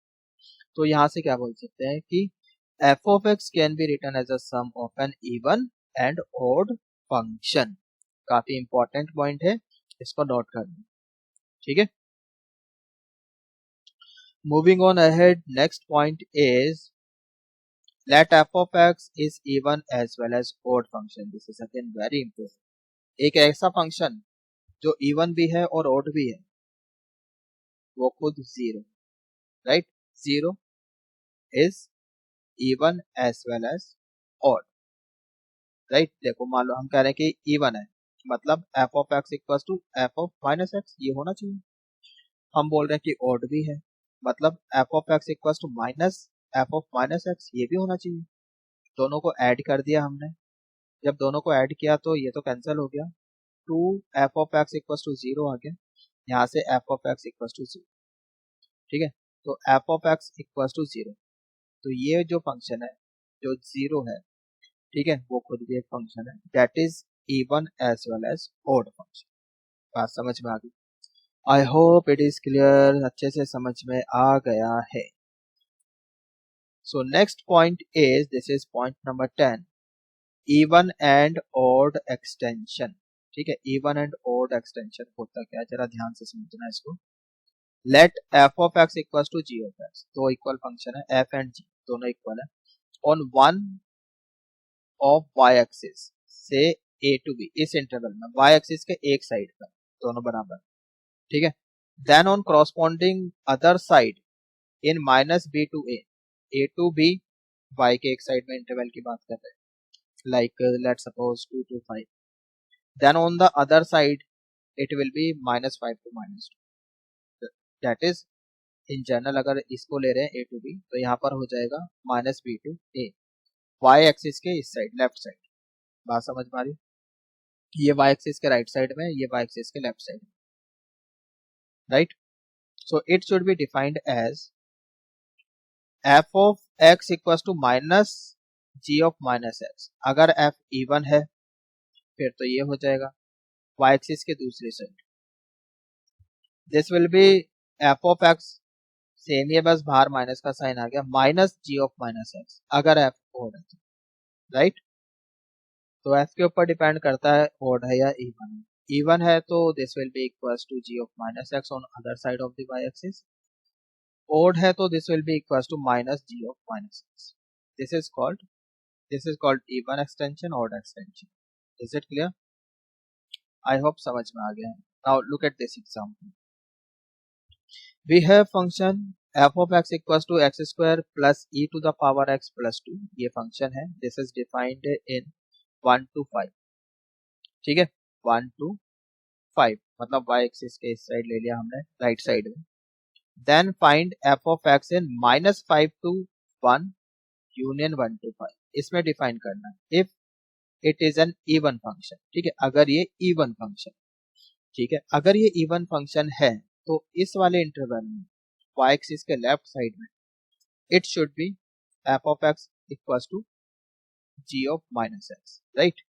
तो यहाँ से क्या बोल सकते हैं कि f of x can be written as a sum of an even and odd function. काफी इंपॉर्टेंट पॉइंट है, इसको नोट कर लें, ठीक है। Moving on ahead, next point is let f of x is even as well as odd function, this is again very important। एक ऐसा फंक्शन जो इवन भी है और ओड भी है, वो खुद zero, right. Zero is even as well as odd, right. देखो मान लो हम कह रहे हैं कि इवन है, मतलब f of x equals to f of minus x, ये होना चाहिए। हम बोल रहे हैं कि ओड भी है, मतलब f of x equals to minus f of minus x, ये भी होना चाहिए। दोनों को ऐड कर दिया हमने, जब दोनों को ऐड किया तो ये तो कैंसिल हो गया, 2 f of x equals to zero आ गया, यहाँ से f of x equals to zero, ठीक है। तो f of x equals to zero, तो ये जो फंक्शन है जो जीरो है, ठीक है, वो खुद भी एक फंक्शन है, that is even as well as odd function. बात समझ में आ गई? I hope it is clear, अच्छे से समझ में आ गया है। So next point is, this is point number 10, even and odd extension. ठीक है, इवन एंड ओड एक्सटेंशन होता क्या है, जरा ध्यान से समझना इसको। Let f of x equal to g of x, दो इक्वल फंक्शन है, एफ एंड जी दोनों इक्वल है, on one of y axis से ए टू बी, इस इंटरवल में वाई एक्सिस के एक साइड पर दोनों बराबर, ठीक है। Then on corresponding other side in minus b to a to b, y के एक साइड में इंटरवल की बात कर रहे हैं, like let suppose 2 to 5, then on the other side it will be -5 to -2, that is in general अगर इसको ले रहे हैं ए टू बी तो यहाँ पर हो जाएगा -b to a, y axis के इस साइड लेफ्ट साइड, बात समझ में आ रही है? ये वाई एक्सिस के राइट साइड में, ये वाई एक्सिस के लेफ्ट साइड में, right. So it should be defined as f of x equal to minus g of minus x, अगर एफ इवन है फिर तो ये हो जाएगा वाई एक्सिस के दूसरी side, this will be f of x, same ये बस बाहर माइनस का साइन आ गया, minus g of minus x, अगर एफ ओड है, राइट। तो एफ के ऊपर डिपेंड करता है ओड है या इवन है, इवन है तो this will be equals to g of minus x on other side of the y axis, odd है तो this will be equals to minus g of minus x, this is called even extension, odd extension. Is it clear? I hope समझ में आ गया है. Now look at this example. We have function f of x equals to x square plus e to the power x plus 2. ये function है. This is defined in 1 to 5. ठीक है, 1 to 5 मतलब y axis के इस साइड ले लिया हमने, राइट साइड में. Then find f of x in -5 to 1 union 1 to 5. इसमें डिफाइन करना है. If it is an even function, ठीक है, अगर ये इवन फंक्शन, ठीक है, अगर ये इवन फंक्शन है तो इस वाले इंटरवल में y एक्सिस के लेफ्ट साइड में it should be f of x equals to g of minus x, right.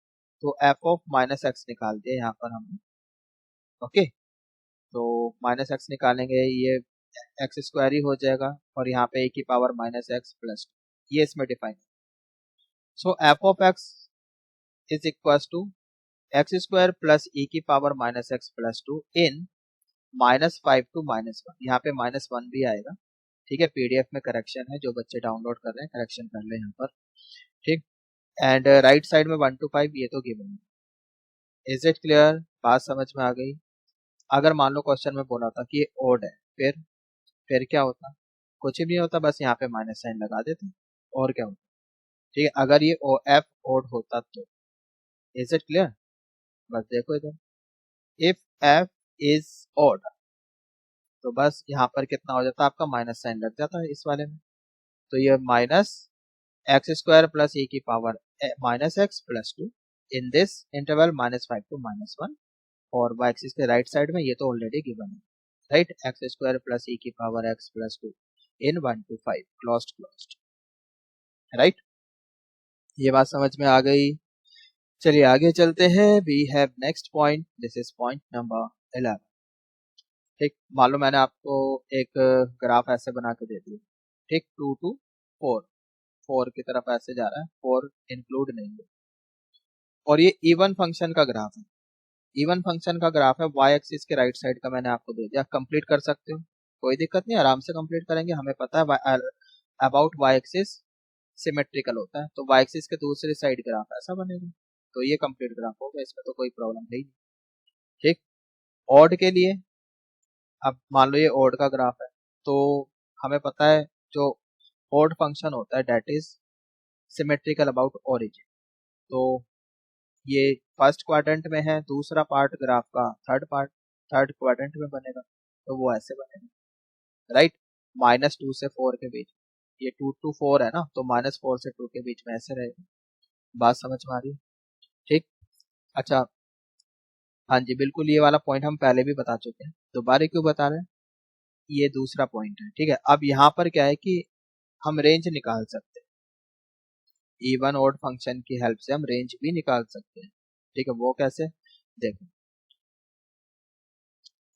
तो f ऑफ माइनस एक्स निकाल दिया यहाँ पर हमने, ओके. तो माइनस एक्स निकालेंगे, ये एक्स स्क्वायर ही हो जाएगा और यहाँ पे a की पावर माइनस एक्स प्लस 2, ये इसमें define. So f of x is equals to x square plus e की power minus x plus 2 in -5 to -1, यहाँ पे -1 भी आएगा, ठीक है. पीडीएफ में करेक्शन है, जो बच्चे डाउनलोड कर रहे हैं करेक्शन कर ले यहाँ पर, ठीक. एंड राइट साइड में 1 to 5 ये तो गिवन है. Is it clear? बात समझ में आ गई? अगर मान लो क्वेश्चन में बोला था कि ये ओड है, फिर क्या होता? कुछ भी नहीं होता, बस यहाँ पे माइनस साइन लगा देते, और क्या होता? ठीक है, अगर ये एफ ओड होता तो. Is it clear? बस देखो इधर, इफ एफ इज ओड तो बस यहाँ पर कितना हो जाता है आपका, माइनस साइन लग जाता है इस वाले में. तो ये minus x square plus e की power minus x plus 2 in this interval -5 to -1, और y एक्सिस के राइट साइड में ये तो ऑलरेडी गिवन है, right. X square plus e की power x plus 2 in 1 to 5 closed, right. ये बात समझ में आ गई? चलिए आगे चलते हैं. We have next point, this is point number 11. ठीक, मान लो मैंने आपको एक ग्राफ ऐसे बना के दे दिया, ठीक, 2 to 4, 4 की तरफ ऐसे जा रहा है, 4 इंक्लूड नहीं है, और ये इवन फंक्शन का ग्राफ है. इवन फंक्शन का ग्राफ है, वाई एक्सिस के राइट साइड का मैंने आपको दे दिया. कंप्लीट कर सकते हो, कोई दिक्कत नहीं, आराम से कंप्लीट करेंगे. हमें पता है अबाउट वाई एक्सिस सिमेट्रिकल होता है, तो वाई एक्सिस के दूसरी साइड ग्राफ ऐसा बनेगा, तो ये कंप्लीट ग्राफ होगा, इसमें तो कोई प्रॉब्लम है ही नहीं, ठीक. ऑड के लिए, अब मान लो ये ऑड का ग्राफ है, तो हमें पता है जो ऑड फंक्शन होता है that is symmetrical about origin. तो ये फर्स्ट क्वाड्रेंट में है, दूसरा पार्ट ग्राफ का थर्ड क्वाड्रेंट में बनेगा, तो वो ऐसे बनेगा, राइट. -2 से 4 के बीच, ये 2 to 4 है ना, तो -4 से 2 के बीच में ऐसे रहेगा. बात समझ में आ रही है? ठीक. अच्छा, हाँ जी, बिल्कुल, ये वाला पॉइंट हम पहले भी बता चुके हैं, दोबारा क्यों बता रहे हैं? ये दूसरा पॉइंट है, ठीक है. अब यहाँ पर क्या है कि हम रेंज निकाल सकते हैं, इवन ऑड फंक्शन की हेल्प से हम रेंज भी निकाल सकते हैं, ठीक है. वो कैसे? देखो,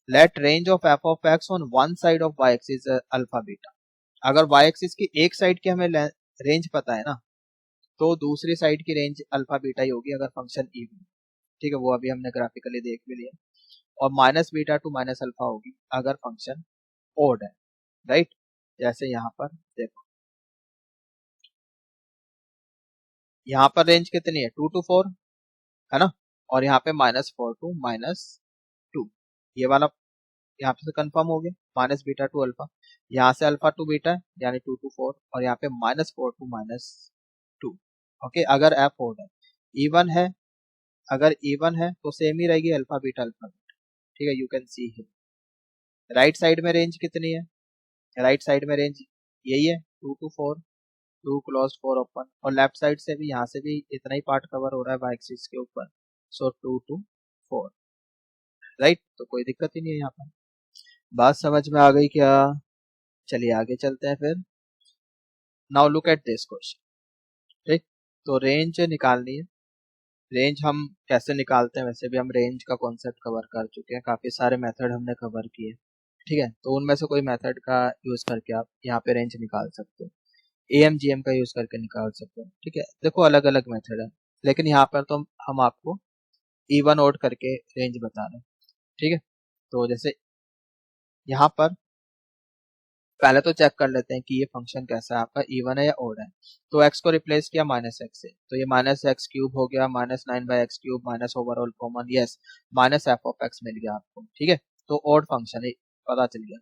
let range of f of x on one side of y axis alpha beta. अगर वाई एक्सिस की एक साइड की हमें रेंज पता है ना, तो दूसरी साइड की रेंज अल्फा बीटा ही होगी अगर फंक्शन इवन, ठीक है. वो अभी हमने ग्राफिकली देख भी लिया. और minus beta to minus alpha होगी अगर फंक्शन ओड है, राइट। जैसे यहाँ पर देखो, यहाँ पर रेंज कितनी है, 2 to 4 है ना, और यहाँ पे -4 to -2, ये वाला यहाँ पे से कंफर्म हो गया, माइनस बीटा टू अल्फा, यहाँ से अल्फा टू बीटा यानी 2 to 4, और यहाँ पे -4 to -2। ओके, अगर एफ ओड है, इवन है, अगर इवन है तो सेम ही रहेगी अल्फा बीटा अल्फा बीटा, ठीक है। You can see here right side में रेंज कितनी है, राइट साइड में रेंज यही है, 2 to 4, 2 क्लोज 4 ओपन, और लेफ्ट साइड से भी यहाँ से भी इतना ही पार्ट कवर हो रहा है वाई एक्सिस के ऊपर, सो 2 to 4, राइट। तो कोई दिक्कत ही नहीं है यहाँ पर, बात समझ में आ गई क्या। चलिए आगे चलते हैं फिर। Now look at this question, ठीक। तो रेंज निकालनी है, रेंज हम कैसे निकालते हैं, वैसे भी हम रेंज का कॉन्सेप्ट कवर कर चुके हैं, काफी सारे मेथड हमने कवर किए, ठीक है। तो उनमें से कोई मेथड का यूज करके आप यहाँ पे रेंज निकाल सकते हो, AMGM का यूज करके निकाल सकते हो, ठीक है। देखो अलग अलग मेथड है, लेकिन यहाँ पर तो हम आपको इवन ओड करके रेंज बता रहे हैं, ठीक है। तो जैसे यहाँ पर पहले तो चेक कर लेते हैं कि ये फंक्शन कैसा है आपका, इवन है या ओड है। तो x को रिप्लेस किया -x से, तो ये -x³ हो गया, -9/x³ minus overall common, yes, -f(x) मिल गया आपको, ठीक है। तो ओड फंक्शन है, पता चल गया,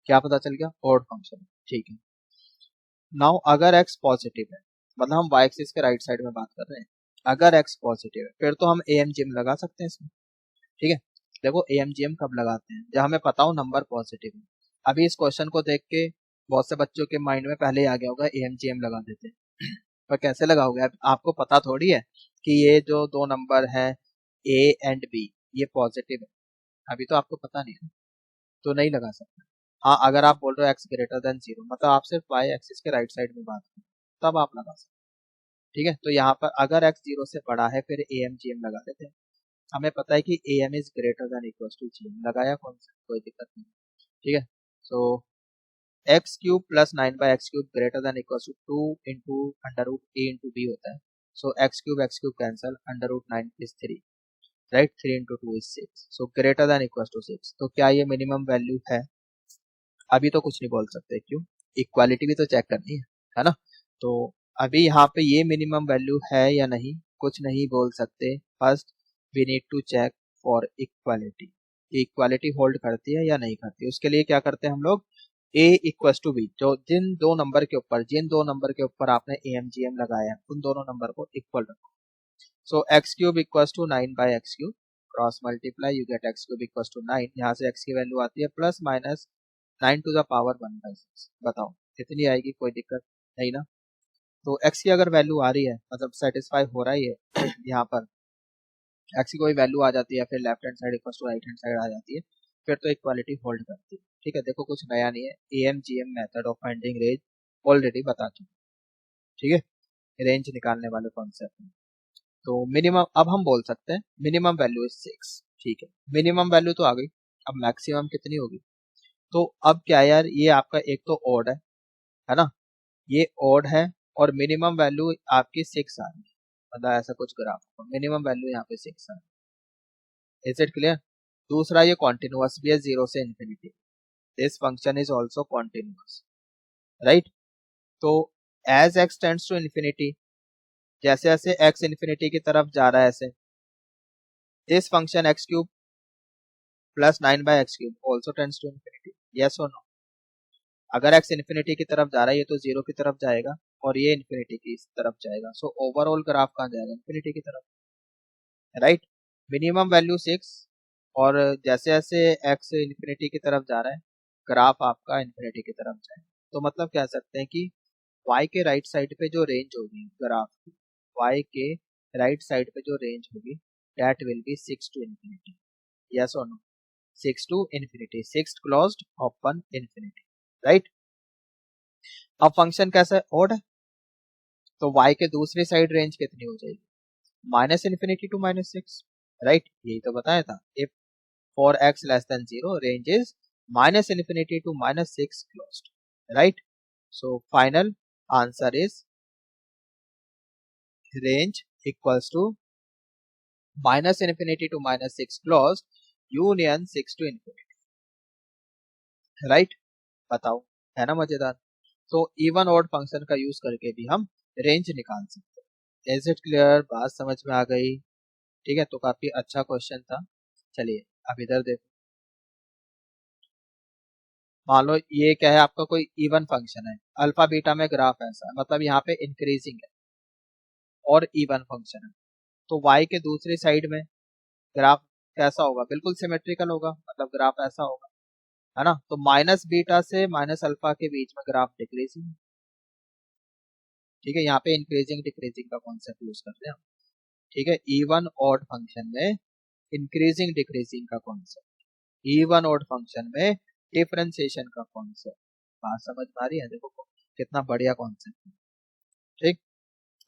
क्या पता चल गया, ओड फंक्शन, ठीक है। नाउ अगर x पॉजिटिव है, मतलब हम y एक्सिस के राइट साइड में बात कर रहे हैं, अगर x पॉजिटिव है फिर तो हम AMGM लगा सकते हैं इसमें, ठीक है। देखो AMGM कब लगाते हैं, जब हमें पता हो नंबर पॉजिटिव है। अभी इस क्वेश्चन को देख के बहुत से बच्चों के माइंड में पहले ही आ गया होगा AMGM लगा देते हैं पर कैसे लगाओगे, आपको पता थोड़ी है कि ये जो दो नंबर है A एंड B ये पॉजिटिव है, अभी तो आपको पता नहीं है, तो नहीं लगा सकते। हाँ, अगर आप बोल रहे हो x ग्रेटर देन 0, मतलब आप सिर्फ y एक्सिस के राइट साइड में बात करें, तब आप लगा सकते हैं, ठीक है। तो यहाँ पर अगर x 0 से बड़ा है फिर AMGM लगा देते हैं, हमें पता है कि AM is greater than equal to GM, लगाया कौन सा, कोई दिक्कत नहीं, ठीक है। So x³ plus 9/x³ greater than equal to 2 into under root a into b होता है, so x³ cancel, under root 9 is 3, right, 3 into 2 is 6, so greater than equal to 6। तो क्या ये मिनिमम वैल्यू है, अभी तो कुछ नहीं बोल सकते, क्यों, इक्वालिटी भी तो चेक करनी है ना। तो अभी यहाँ पे ये मिनिमम वैल्यू है या नहीं, कुछ नहीं बोल सकते, first we need to check for equality, equality hold करती है या नहीं करती। उसके लिए क्या करते हैं हम लोग, a इक्वल टू बी, जो जिन दो नंबर के ऊपर आपने AMGM लगाया है उन दोनों नंबर को इक्वल रखो। So x³ equal to 9/x³, cross multiply, you get x³ equal to 9, यहाँ से x की वैल्यू आती है plus minus 9 to the power 1/6, बताओ कितनी आएगी, कोई दिक्कत नहीं ना। तो x की अगर वैल्यू आ रही है, मतलब सेटिस्फाई हो रहा ही है यहाँ पर x की कोई वैल्यू आ जाती है, फिर left hand side equal to right hand side आ जाती है, फिर तो इक्वालिटी होल्ड करती है, ठीक है। देखो कुछ नया नहीं है, AMGM method of finding range already बता चुके, ठीक है, रेंज निकालने वाले कॉन्सेप्ट में। तो मिनिमम अब हम बोल सकते हैं मिनिमम वैल्यू इज 6, ठीक है, मिनिमम वैल्यू तो आ गई, अब मैक्सिमम कितनी होगी। तो अब क्या है यार, ये आपका एक तो ओड है ना, ये ओड है, और मिनिमम वैल्यू आपकी 6 आ रही है, मतलब ऐसा कुछ ग्राफ, मिनिमम वैल्यू यहाँ पे 6 आ रही है, इज इट क्लियर। दूसरा ये कॉन्टिन्यूअस भी है 0 से infinity, this function is also continuous, right. तो as x tends to infinity, जैसे जैसे x इन्फिनिटी की तरफ जा रहा है ऐसे, this function x³ plus 9/x³ also tends to infinity, yes और नो। अगर x इन्फिनिटी की तरफ जा रहा है, ये तो 0 की तरफ जाएगा और ये इन्फिनिटी की तरफ जाएगा, सो ओवरऑल ग्राफ कहाँ जाएगा, इन्फिनिटी की तरफ, राइट। मिनिमम वैल्यू 6, और जैसे जैसे x इन्फिनिटी की तरफ जा रहा है ग्राफ आपका इन्फिनिटी की तरफ जाएगा। तो मतलब कह सकते हैं कि y के राइट साइड पे जो रेंज होगी ग्राफ की, y के राइट साइड पे जो रेंज होगी that will be 6 to infinity, yes और no, 6 to infinity, 6 closed open infinity, right. अब फंक्शन कैसा है, ओड है, तो y के दूसरी साइड रेंज कितनी हो जाएगी, -इन्फिनिटी टू -6, राइट, यही तो बताया था, if for x less than 0 range is -infinity to -6 closed, right. So final answer is range equals to -infinity to -6 closed union 6 to infinity, right। बताओ, है ना मजेदार। तो इवन ऑड फंक्शन का यूज करके भी हम रेंज निकाल सकते हैं। Is it clear? बात समझ में आ गई? ठीक है, तो काफी अच्छा क्वेश्चन था। चलिए अब इधर देखो, मान लो ये क्या है, आपका कोई इवन फंक्शन है, अल्फा बीटा में ग्राफ ऐसा है, मतलब यहाँ पे इंक्रीजिंग है और इवन फंक्शन है, तो y के दूसरी साइड में ग्राफ कैसा होगा? बिल्कुल सिमेट्रिकल होगा, मतलब ग्राफ ऐसा होगा, है ना। तो माइनस बीटा से माइनस अल्फा के बीच में ग्राफ डिक्रीजिंग। ठीक है, यहाँ पे इंक्रीजिंग डिक्रीजिंग का कॉन्सेप्ट यूज करते हैं हम। ठीक है, इवन ऑड फंक्शन में इंक्रीजिंग डिक्रीजिंग का कॉन्सेप्ट, इवन ऑड फंक्शन में डिफरेंशिएशन का कॉन्सेप्ट। बात समझ में आ रही है? देखो कितना बढ़िया कॉन्सेप्ट है। ठीक,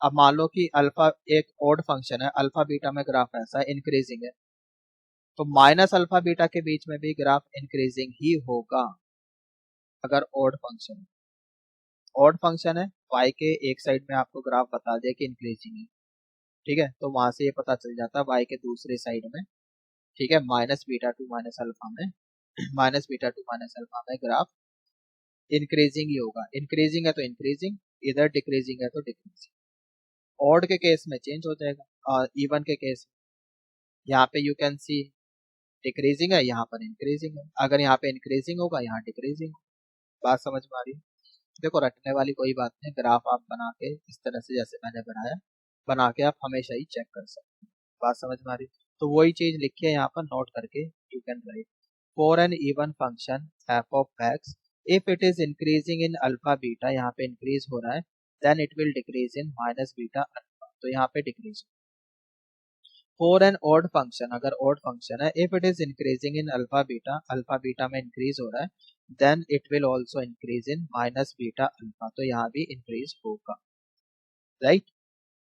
अब मान लो कि अल्फा एक ऑड फंक्शन है, अल्फा बीटा में ग्राफ ऐसा है, इंक्रीजिंग है, तो माइनस अल्फा बीटा के बीच में भी ग्राफ इंक्रीजिंग ही होगा अगर ऑड फंक्शन है। ऑड फंक्शन है, y के एक साइड में आपको ग्राफ बता दिया कि इंक्रीजिंग है, ठीक है, तो वहां से ये पता चल जाता है y के दूसरे साइड में, ठीक है, minus beta to minus alpha में minus beta to minus alpha में ग्राफ इंक्रीजिंग ही होगा। इंक्रीजिंग है तो इंक्रीजिंग, इधर डिक्रीजिंग है तो डिक्रीजिंग। ऑड के केस में चेंज हो जाएगा, और इवन के केस में यहाँ पे यू कैन सी डिक्रीजिंग है, यहाँ पर इंक्रीजिंग है। अगर यहाँ पे इंक्रीजिंग होगा, यहाँ डिक्रीजिंग। बात समझ में आ रही है? देखो रटने वाली कोई बात नहीं, ग्राफ आप बना के इस तरह से जैसे मैंने बनाया, बना के आप हमेशा ही चेक कर सकते हैं। बात समझ में आ रही? तो वही चीज लिखी है यहाँ पर, नोट करके you can write for an even function f of x, if it is increasing in alpha beta, यहाँ पे इंक्रीज हो रहा है, then it will decrease in minus beta alpha, तो यहाँ पे decrease. For an odd function, अगर ऑड फंक्शन है, if it is increasing in alpha beta में इंक्रीज हो रहा है, then it will also increase in minus beta alpha, तो यहाँ भी इंक्रीज होगा। Right,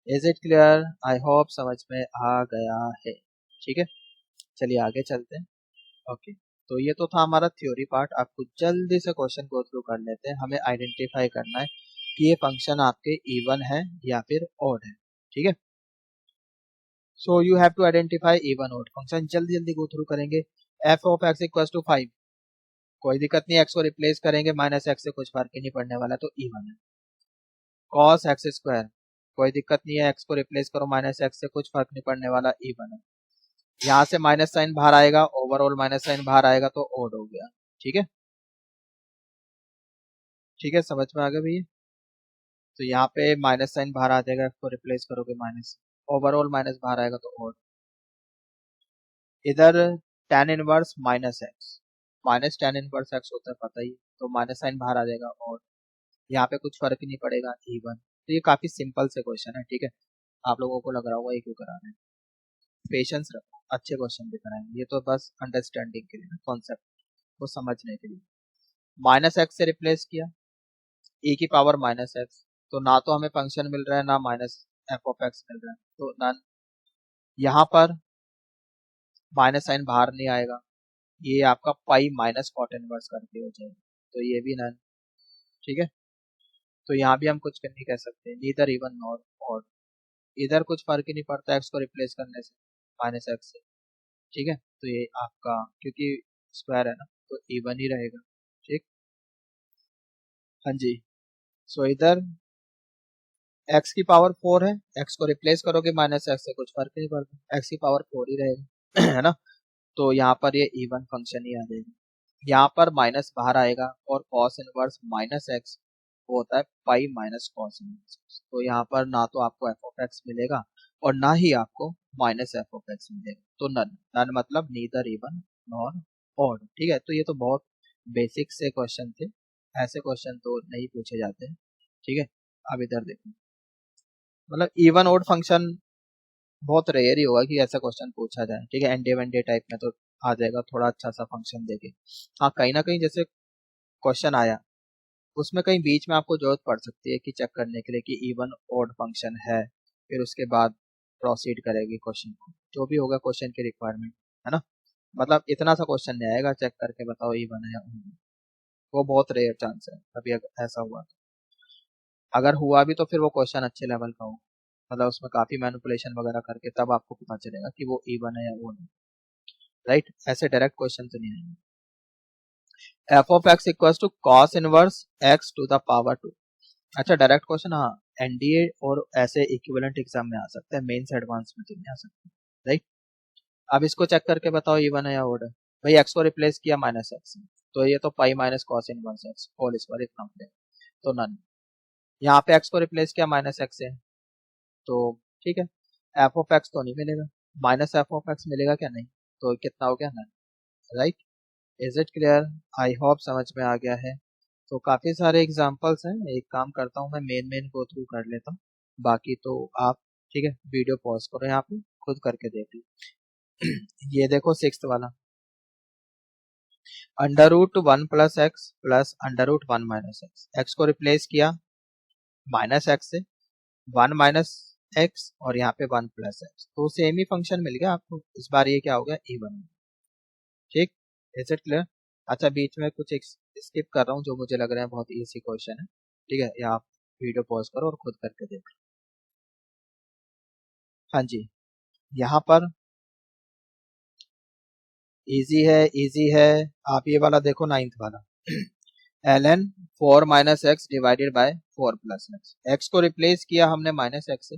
is it clear? I hope समझ में आ गया है। ठीक है, चलिए आगे चलते हैं। ओके, तो ये तो था हमारा थ्योरी पार्ट। आपको जल्दी से क्वेश्चन गो थ्रू कर लेते हैं। हमें आइडेंटिफाई करना है कि ये फंक्शन आपके इवन है या फिर ऑड है। ठीक है, so you have to identify even odd function. जल्दी जल्दी गो थ्रू करेंगे। F of x equal to 5, कोई दिक्कत नहीं, एक्स को रिप्लेस करेंगे, माइनस एक्स से कुछ फर्क ही नहीं पड़ने वाला, तो इवन है। कॉस एक्स स्क्वायर, कोई दिक्कत नहीं है, एक्स को रिप्लेस करो, माइनस एक्स से कुछ फर्क नहीं पड़ने वाला, इवन है। यहाँ से माइनस साइन बाहर आएगा, ओवरऑल माइनस साइन बाहर आएगा, तो ऑड हो गया। ठीक है, ठीक है, समझ में आ गया भैया? तो यहाँ पे माइनस साइन बाहर आ जाएगा, एक्स को रिप्लेस करोगे माइनस, ओवरऑल माइनस बाहर आएगा तो ऑड। इधर tan inverse minus x, minus tan inverse x होता है पता ही, तो माइनस साइन बाहर आ जाएगा और यहाँ पे कुछ फर्क नहीं पड़ेगा, इवन। तो ये काफी सिंपल से क्वेश्चन है। ठीक है, आप लोगों को लग रहा होगा ये क्यों करा रहे हैं, पेशेंस रखो, अच्छे क्वेश्चन भी कराएंगे, ये तो बस अंडरस्टैंडिंग के लिए, कॉन्सेप्ट को समझने के लिए। माइनस एक्स से रिप्लेस किया, e की पावर माइनस एक्स, तो ना तो हमें फंक्शन मिल रहा है ना माइनस एफ ऑफ एक्स मिल रहा है, तो नन। यहाँ पर माइनस साइन बाहर नहीं आएगा, ये आपका पाई माइनस कॉट इनवर्स करके हो जाएगा, तो ये भी नन। ठीक है, तो यहाँ भी हम कुछ नहीं कह सकते, नीदर इवन नॉट ऑड, इधर कुछ फर्क ही नहीं पड़ता एक्स को रिप्लेस करने से, माइनस एक्स से। ठीक है, तो ये आपका क्योंकि स्क्वायर है ना, तो इवन ही रहेगा। ठीक, हाँ जी। सो इधर एक्स की पावर 4 है, एक्स को रिप्लेस करोगे माइनस एक्स से, कुछ फर्क नहीं पड़ता, एक्स की पावर 4 ही रहेगा है ना। तो यहाँ पर ये इवन फंक्शन ही आ जाएगा। यहाँ पर माइनस बाहर आएगा, और कॉस इनवर्स माइनस एक्स वो होता है पाई माइनस कॉस इनवर्स एक्स, तो यहाँ पर ना तो आपको एफ ऑफ एक्स मिलेगा और ना ही आपको माइनस एफ ऑफ एक्स मिलेगा, तो नन। नन मतलब नीदर इवन नॉर ऑड। ठीक है, तो ये तो बहुत बेसिक से क्वेश्चन थे, ऐसे क्वेश्चन तो नहीं पूछे जाते हैं। ठीक है, अब इधर देखो, मतलब इवन ऑड फंक्शन बहुत रेयर ही होगा कि ऐसा क्वेश्चन पूछा जाए। ठीक है, एनडे वनडे टाइप में तो आ जाएगा, थोड़ा अच्छा सा फंक्शन देके। हाँ, कहीं ना कहीं जैसे क्वेश्चन आया, उसमें कहीं बीच में आपको जरूरत पड़ सकती है कि चेक करने के लिए कि इवन ऑड फंक्शन है, फिर उसके बाद प्रोसीड करेगी क्वेश्चन को, जो भी होगा क्वेश्चन की रिक्वायरमेंट, है ना। मतलब इतना सा क्वेश्चन नहीं आएगा चेक करके बताओ इवन है या odd है। वो बहुत रेयर चांस है, कभी अगर ऐसा हुआ तो। अगर हुआ भी तो फिर वो क्वेश्चन अच्छे लेवल का हो, मतलब उसमें काफी मैनिपुलेशन वगैरह करके तब आपको पता चलेगा कि वो इवन है या odd है। राइट, ऐसे डायरेक्ट क्वेश्चन तो नहीं आएंगे। F of x equal to cos inverse x to the power 2। अच्छा डायरेक्ट क्वेश्चन, हाँ एनडीए और ऐसे इक्विवेलेंट एग्जाम में आ सकता है, मेंस एडवांस में तो नहीं आ सकता, राइट। अब इसको चेक करके बताओ इवन है या ओड है। भाई एक्स को रिप्लेस किया माइनस एक्स, तो ये तो pi minus cos inverse x whole square इतना हो जाएगा, तो नन। यहाँ पे एक्स को रिप्लेस किया माइनस एक्स से, तो ठीक है, एफ ऑफ एक्स तो नहीं मिलेगा, माइनस एफ ऑफ एक्स मिलेगा क्या, नहीं, तो कितना हो गया, none, right. Is it clear? I hope समझ में आ गया है। तो काफी सारे एग्जांपल्स हैं, एक काम करता हूँ मैं मेन मेन गो थ्रू कर लेता हूँ, बाकी तो आप ठीक है वीडियो पॉज करो, यहाँ पे खुद करके देख लो। ये देखो सिक्स्थ वाला, under root 1 + x + under root 1 - x, x को रिप्लेस किया माइनस एक्स से, 1 - x और यहाँ पे 1 + x, तो सेम ही फंक्शन मिल गया आपको, इस बार ये क्या हो गया, इवन, ठीक। Is it clear? अच्छा बीच में कुछ स्किप कर रहा हूँ जो मुझे लग रहा है बहुत इजी क्वेश्चन है, ठीक है, या आप वीडियो पॉज करो और खुद करके देख लो। हाँ जी, यहाँ पर इजी है। आप ये वाला देखो, नाइन्थ वाला, ln 4 - x/4 + x, एक्स को रिप्लेस किया हमने माइनस एक्स से,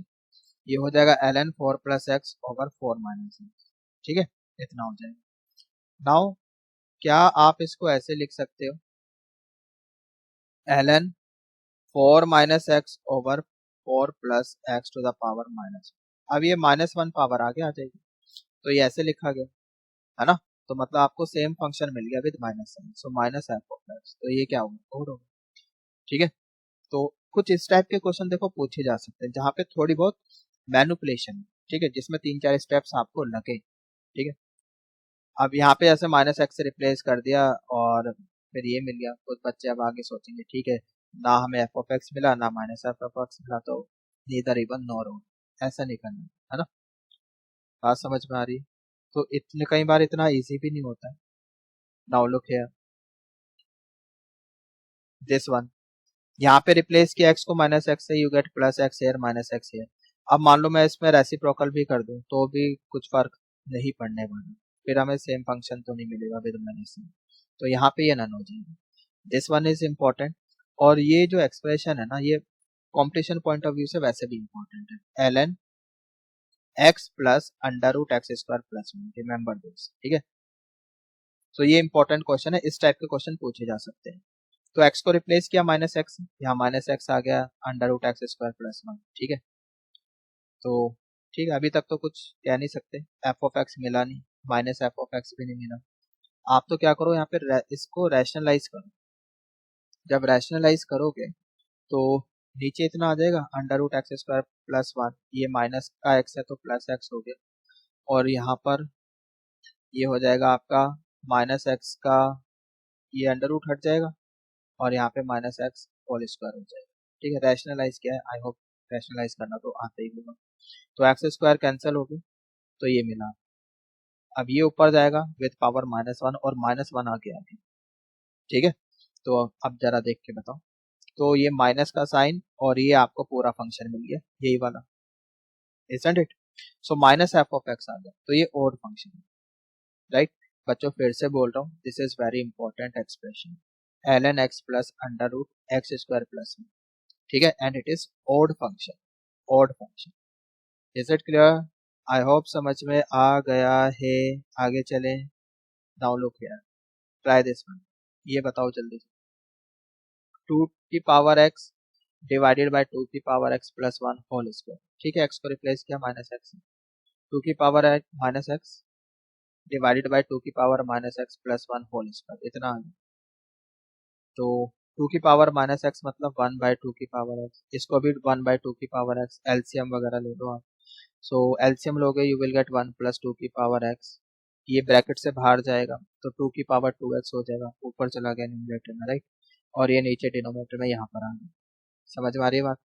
ये हो जाएगा ln 4 + x/4 - x, ठीक है, इतना हो जाएगा। नाउ क्या आप इसको ऐसे लिख सकते हो, ln 4 - x/4 + x⁻⁻, अब ये -1 पावर आगे आ जाएगी, तो ये ऐसे लिखा गया है ना, तो मतलब आपको सेम फंक्शन मिल गया with minus sign, so minus f of x, तो ये क्या होगा, और होगा, ठीक है। तो कुछ इस टाइप के क्वेश्चन देखो पूछे जा सकते हैं जहाँ पे थोड़ी बहुत मैनिपुलेशन, ठीक है, जिसमें 3-4 स्टेप्स आपको लगे, ठीक है। अब यहाँ पे ऐसे माइनस एक्स से रिप्लेस कर दिया और फिर ये मिल गया, कुछ बच्चे अब आगे सोचेंगे ठीक है, ना हमें एफ ऑफ एक्स मिला ना माइनस एफ ऑफ एक्स मिला, तो नीदर इवन नॉर ऑड, ऐसा नहीं करना है ना, बात समझ में आ रही है। तो इतने कई बार इतना इजी भी नहीं होता है। Now look here, this one, यहाँ पे रिप्लेस किया एक्स को माइनस एक्स से, you get plus x here minus x here. अब मान लो मैं इसमें रेसिप्रोकल भी कर दूं तो भी कुछ फर्क नहीं पड़ने वाला, फिर हमें सेम फंक्शन तो नहीं मिलेगा विद माइनस, तो यहाँ पे ये नन हो जाएगा। दिस वन इज इम्पोर्टेंट, और ये जो एक्सप्रेशन है ना, ये कॉम्पिटिशन पॉइंट ऑफ व्यू से वैसे भी इम्पोर्टेंट है, ln x + √x² + 1, remember this, ठीक है। तो ये इंपॉर्टेंट क्वेश्चन है, इस टाइप के क्वेश्चन पूछे जा सकते हैं। तो x को रिप्लेस किया माइनस एक्स, यहाँ माइनस एक्स आ गया, √x² + 1, ठीक है। तो ठीक है, अभी तक तो कुछ कह नहीं सकते, एफ ऑफ एक्स मिला नहीं, माइनस एफ ऑफ एक्स भी नहीं मिला। आप तो क्या करो, यहाँ पे इसको रैशनलाइज करो, जब रैशनलाइज करोगे तो नीचे इतना आ जाएगा, √x² + 1, ये माइनस का x है तो प्लस एक्स हो गया, और यहाँ पर ये हो जाएगा आपका माइनस एक्स का, ये अंडर रूट हट जाएगा, और यहाँ पे माइनस एक्स होल स्क्वायर हो जाएगा, ठीक है। रैशनलाइज किया है, आई होप रैशनलाइज करना तो आता ही होगा, तो एक्स स्क्वायर कैंसिल हो गया, तो ये मिला। अब ये ऊपर जाएगा विद पावर -1 और -1 आगे आ गया, ठीक है। तो अब जरा देख के बताओ, तो ये माइनस का साइन और ये आपको पूरा फंक्शन मिल गया, यही वाला, isn't it? So minus f of x आ गया, तो ये और फंक्शन है, राइट। बच्चों फिर से बोल रहा हूँ, this is very important expression, ln x + √x²+1, ठीक है, and it is odd function, odd function. Is it clear? I hope समझ में आ गया है। आगे चले, now look here, try this one, ये बताओ जल्दी से, 2 की पावर x डिवाइडेड बाय 2 की पावर x + 1 होल स्क्वायर, ठीक है, x को रिप्लेस किया माइनस एक्स, 2 की पावर -x डिवाइडेड बाय 2 की पावर -x + 1 होल स्क्वायर, इतना आ गया। तो 2 की पावर -x मतलब 1/2 की पावर x, इसको भी 1/2 की पावर x, एलसीएम वगैरह ले लो आप, सो एलसीएम लोगे यू विल गेट 1 + 2 की पावर x, ये ब्रैकेट से बाहर जाएगा तो 2 की पावर 2x हो जाएगा, ऊपर चला गया न्यूमरेटर में, राइट, और ये नीचे डिनोमिनेटर में यहाँ पर आ गया, समझ में आ रही है बात।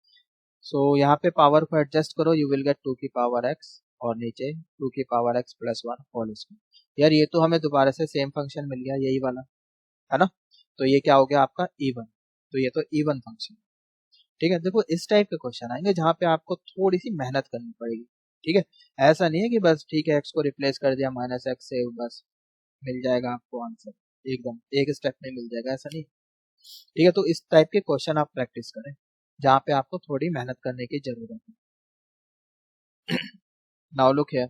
सो यहाँ पे पावर को एडजस्ट करो, यू विल गेट 2 की पावर x, और नीचे 2 की पावर x + 1 होल स्क्वायर। यार ये तो हमें दोबारा से सेम फंक्शन मिल गया, यही वाला है ना, तो ये क्या हो गया आपका, इवन, तो ये तो इवन फंक्शन, ठीक है। देखो इस टाइप के क्वेश्चन आएंगे जहाँ पे आपको थोड़ी सी मेहनत करनी पड़ेगी, ठीक है, ऐसा नहीं है कि बस ठीक है एक्स को रिप्लेस कर दिया माइनस एक्स से बस मिल जाएगा आपको आंसर, एकदम एक स्टेप में मिल जाएगा, ऐसा नहीं। ठीक है, तो इस टाइप के क्वेश्चन आप प्रैक्टिस करें जहाँ पे आपको थोड़ी मेहनत करने की जरूरत है। Now look here,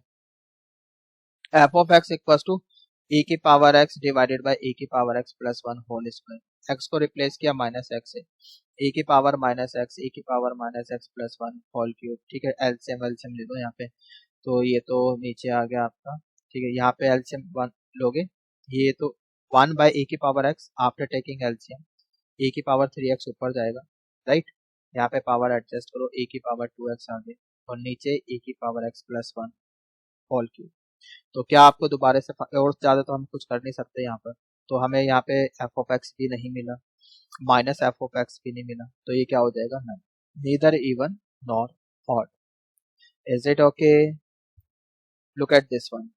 f of x equals to a की power x divided by a की power x plus one whole square. X को रिप्लेस किया माइनस एक्स से, ए की पावर माइनस एक्स, ए की power minus x plus one whole cube. ठीक है, एलसीएम एलसीएम ले लो यहाँ पे, तो ये तो नीचे आ गया आपका। ठीक है, यहाँ पे एलसीएम वन लोगे, ये तो वन बाय ए की power x after taking LCM, a की पावर थ्री एक्स ऊपर जाएगा, राइट। यहाँ पे पावर एडजस्ट करो, ए की पावर टू एक्स आगे, और नीचे ए की power x plus one whole cube. तो क्या आपको दोबारा से और ज्यादा तो हम कुछ कर नहीं सकते यहाँ पर, तो हमें यहाँ पे एफ ऑफ एक्स भी नहीं मिला, माइनस एफ ऑफ एक्स भी नहीं मिला, तो ये क्या हो जाएगा, none, neither even nor odd. Is it okay? Look at this one,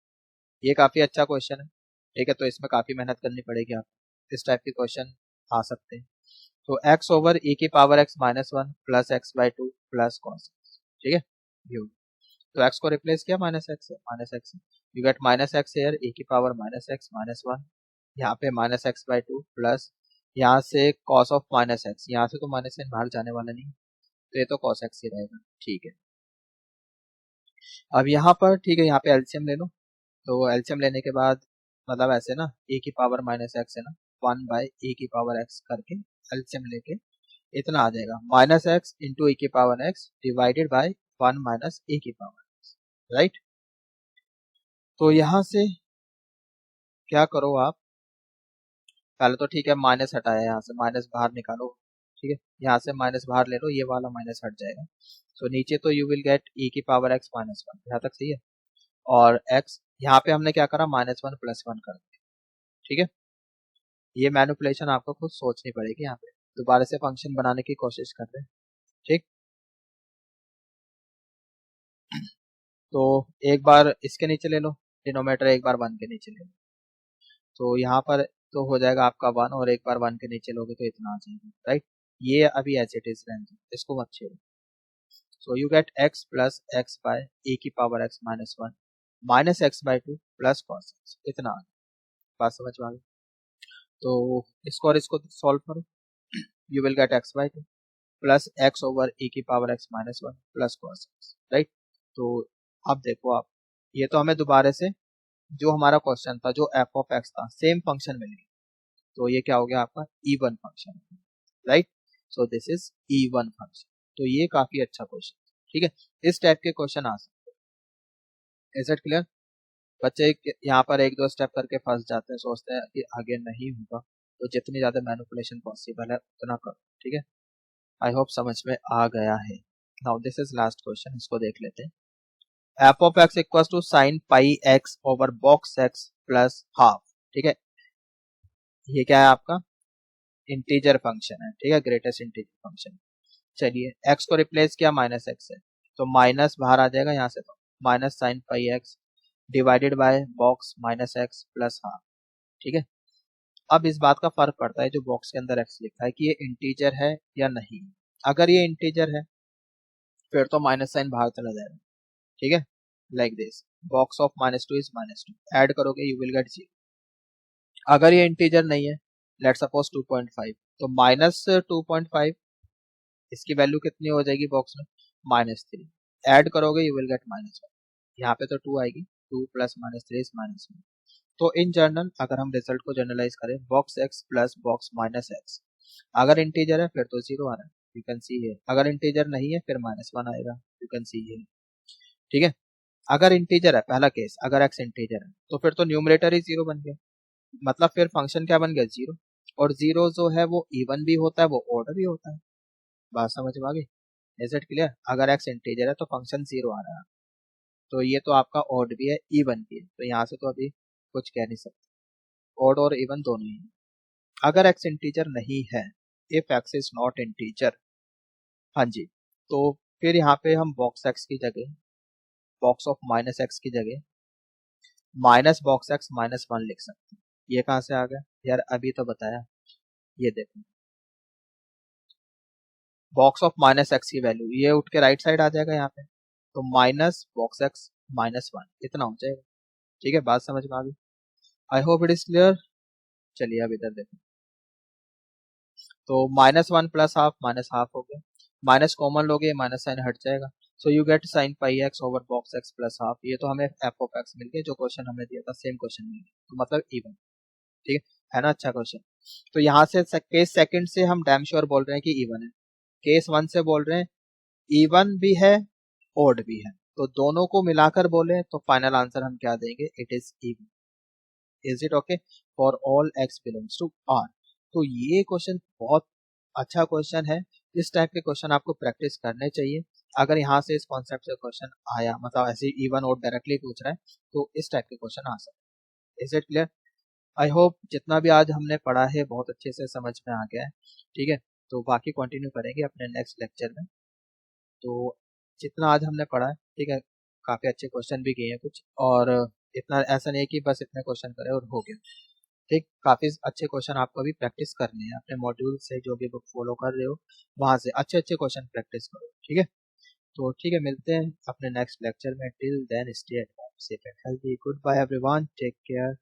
ये काफी अच्छा क्वेश्चन है। ठीक है, तो इसमें काफी मेहनत करनी पड़ेगी आपको, इस टाइप के क्वेश्चन आ सकते हैं। तो x ओवर e की power x minus one plus x by two plus cos x. ठीक है, व्यू, तो x को रिप्लेस किया minus x, you get minus x here, e की power minus x minus one, यहाँ पे minus x by two plus, यहाँ से कॉस ऑफ माइनस एक्स, यहाँ से तो माइनस साइन बाहर जाने वाला नहीं, तो ये तो कॉस एक्स ही रहेगा। ठीक है, अब यहाँ पर ठीक है, यहाँ पे एलसीएम ले लो, तो एलसीएम लेने के बाद मतलब ऐसे ना, ए की पावर माइनस एक्स है ना, वन बाय ए की पावर एक्स करके एलसीएम लेके इतना आ जाएगा, माइनस एक्स इंटू ए की power x divided by one minus a की पावर एक्स, राइट। तो यहाँ से क्या करो आप, पहले तो ठीक है माइनस हटाया, यहाँ से माइनस बाहर निकालो। ठीक है, यहाँ से माइनस बाहर ले लो, ये वाला माइनस हट जाएगा, तो नीचे तो यू विल गेट ए की पावर एक्स माइनस वन, यहाँ तक सही है। और एक्स यहाँ पे हमने क्या करा, माइनस वन प्लस वन कर दिया। ठीक है, ये मैनिपुलेशन आपको खुद सोचनी पड़ेगी, यहाँ पे दोबारा से फंक्शन बनाने की कोशिश कर रहे हैं। ठीक, तो एक बार इसके नीचे ले लो डिनोमीटर, एक बार वन के नीचे ले लो, तो यहाँ पर तो हो जाएगा आपका वन, और एक बार वन के नीचे लोगे तो इतना आ जाएगा, राइट। ये अभी एज इट इज रहने दो, इसको मत छेड़ो। So you get x plus x by a की power x minus one minus x by two plus cos x, इतना आ गया। बात समझ में आ गई? तो इसको और इसको सॉल्व करो, you will get x by two plus x over a की power x minus one plus cos x, right. तो अब देखो आप, ये तो हमें दोबारा से जो हमारा क्वेश्चन था, जो एफ ऑफ एक्स था, सेम फंक्शन मिल गया, तो ये क्या हो गया आपका, even function, right. So this is even function, तो ये काफी अच्छा क्वेश्चन। ठीक है, इस टाइप के क्वेश्चन आ सकते हैं। Is it clear? बच्चे यहाँ पर एक दो स्टेप करके फंस जाते हैं, सोचते हैं कि आगे नहीं होगा, तो जितनी ज्यादा मैनिपुलेशन पॉसिबल है उतना करो। ठीक है, आई होप समझ में आ गया है। Now this is last question, इसको देख लेते हैं। F of x equal to sine pi x over box x plus half. ठीक है, ये क्या है आपका, इंटीजर फंक्शन है। ठीक है, ग्रेटेस्ट इंटीजर फंक्शन। चलिए, एक्स को रिप्लेस किया माइनस एक्स से, तो माइनस बाहर आ जाएगा यहाँ से, तो minus sign pi x divided bye box minus x plus half. ठीक है, अब इस बात का फर्क पड़ता है जो बॉक्स के अंदर एक्स लिखा है कि ये इंटीजर है या नहीं। अगर ये इंटीजर है फिर तो माइनस साइन बाहर चला जाएगा। ठीक है, like this, box of minus two is minus two, add करोगे यू विल गेट जीरो। अगर ये इंटीजर नहीं है, लेट सपोज 2.5, तो माइनस 2.5, इसकी वैल्यू कितनी हो जाएगी बॉक्स में, माइनस थ्री, ऐड करोगे you will get minus one, यहाँ पे तो टू आएगी, to plus minus three is minus one. तो इन जनरल अगर हम रिजल्ट को जनरलाइज करें, box x plus box minus x, अगर इंटीजर है फिर तो जीरो आ रहा है, यू कैन सी है। अगर इंटीजर नहीं है फिर माइनस वन आएगा, यू कैन सी है। ठीक है, अगर इंटीजर है, पहला केस, अगर एक्स इंटीजर है तो फिर तो न्यूमरेटर ही जीरो बन गया, मतलब फिर फंक्शन क्या बन गया, जीरो। और जीरो जो है वो इवन भी होता है, वो ऑर्डर भी होता है। बात समझ में आ गई? Is it clear? अगर एक्स इंटीजर है तो फंक्शन जीरो आ रहा है, तो ये तो आपका ऑड भी है इवन भी है, तो यहाँ से तो अभी कुछ कह नहीं सकते, ऑड और इवन दोनों ही है। अगर एक्स इंटीजर नहीं है, if x is not integer, हाँ जी, तो फिर यहाँ पे हम बॉक्स एक्स की जगह, बॉक्स ऑफ माइनस एक्स की जगह minus box x minus one लिख सकते हैं। ये कहाँ से आ गया यार, अभी तो बताया, ये देखो, बॉक्स ऑफ माइनस एक्स की वैल्यू ये उठ के राइट साइड आ जाएगा यहाँ पे, तो minus box x minus one इतना हो जाएगा। ठीक है, बात समझ में आ गई? I hope it is clear. चलिए अब इधर देखो, तो -1 प्लस हाफ माइनस हाफ हो गया, माइनस कॉमन लोगे माइनस साइन हट जाएगा, so you gate sign pi x over box x plus half. ये तो हमें एफ ऑफ एक्स मिल गया, जो क्वेश्चन हमने दिया था सेम क्वेश्चन मिल गया, तो मतलब इवन। ठीक है ना, अच्छा क्वेश्चन। तो यहाँ से केस सेकंड से हम डैम श्योर बोल रहे हैं कि इवन है, केस वन से बोल रहे हैं इवन भी है ओड भी है, तो दोनों को मिलाकर बोले तो फाइनल आंसर हम क्या देंगे, it is even. Is it okay for all x belongs to R. तो ये क्वेश्चन बहुत अच्छा क्वेश्चन है, इस टाइप के क्वेश्चन आपको प्रैक्टिस करने चाहिए। अगर यहाँ से इस कॉन्सेप्ट से क्वेश्चन आया, मतलब ऐसे इवन और डायरेक्टली पूछ रहा है, तो इस टाइप के क्वेश्चन आ सकते हैं। Is it clear? I hope जितना भी आज हमने पढ़ा है बहुत अच्छे से समझ में आ गया है। ठीक है, तो बाकी कंटिन्यू करेंगे अपने नेक्स्ट लेक्चर में। तो जितना आज हमने पढ़ा है, ठीक है, काफी अच्छे क्वेश्चन भी किए हैं कुछ, और इतना ऐसा नहीं है कि बस इतने क्वेश्चन करे और हो गया। ठीक, काफी अच्छे क्वेश्चन आपको भी प्रैक्टिस करने हैं, अपने मॉड्यूल से जो भी बुक फॉलो कर रहे हो वहां से अच्छे अच्छे क्वेश्चन प्रैक्टिस करो। ठीक है, तो ठीक है, मिलते हैं अपने नेक्स्ट लेक्चर में। Till then stay at home, safe and healthy. Goodbye everyone, take care.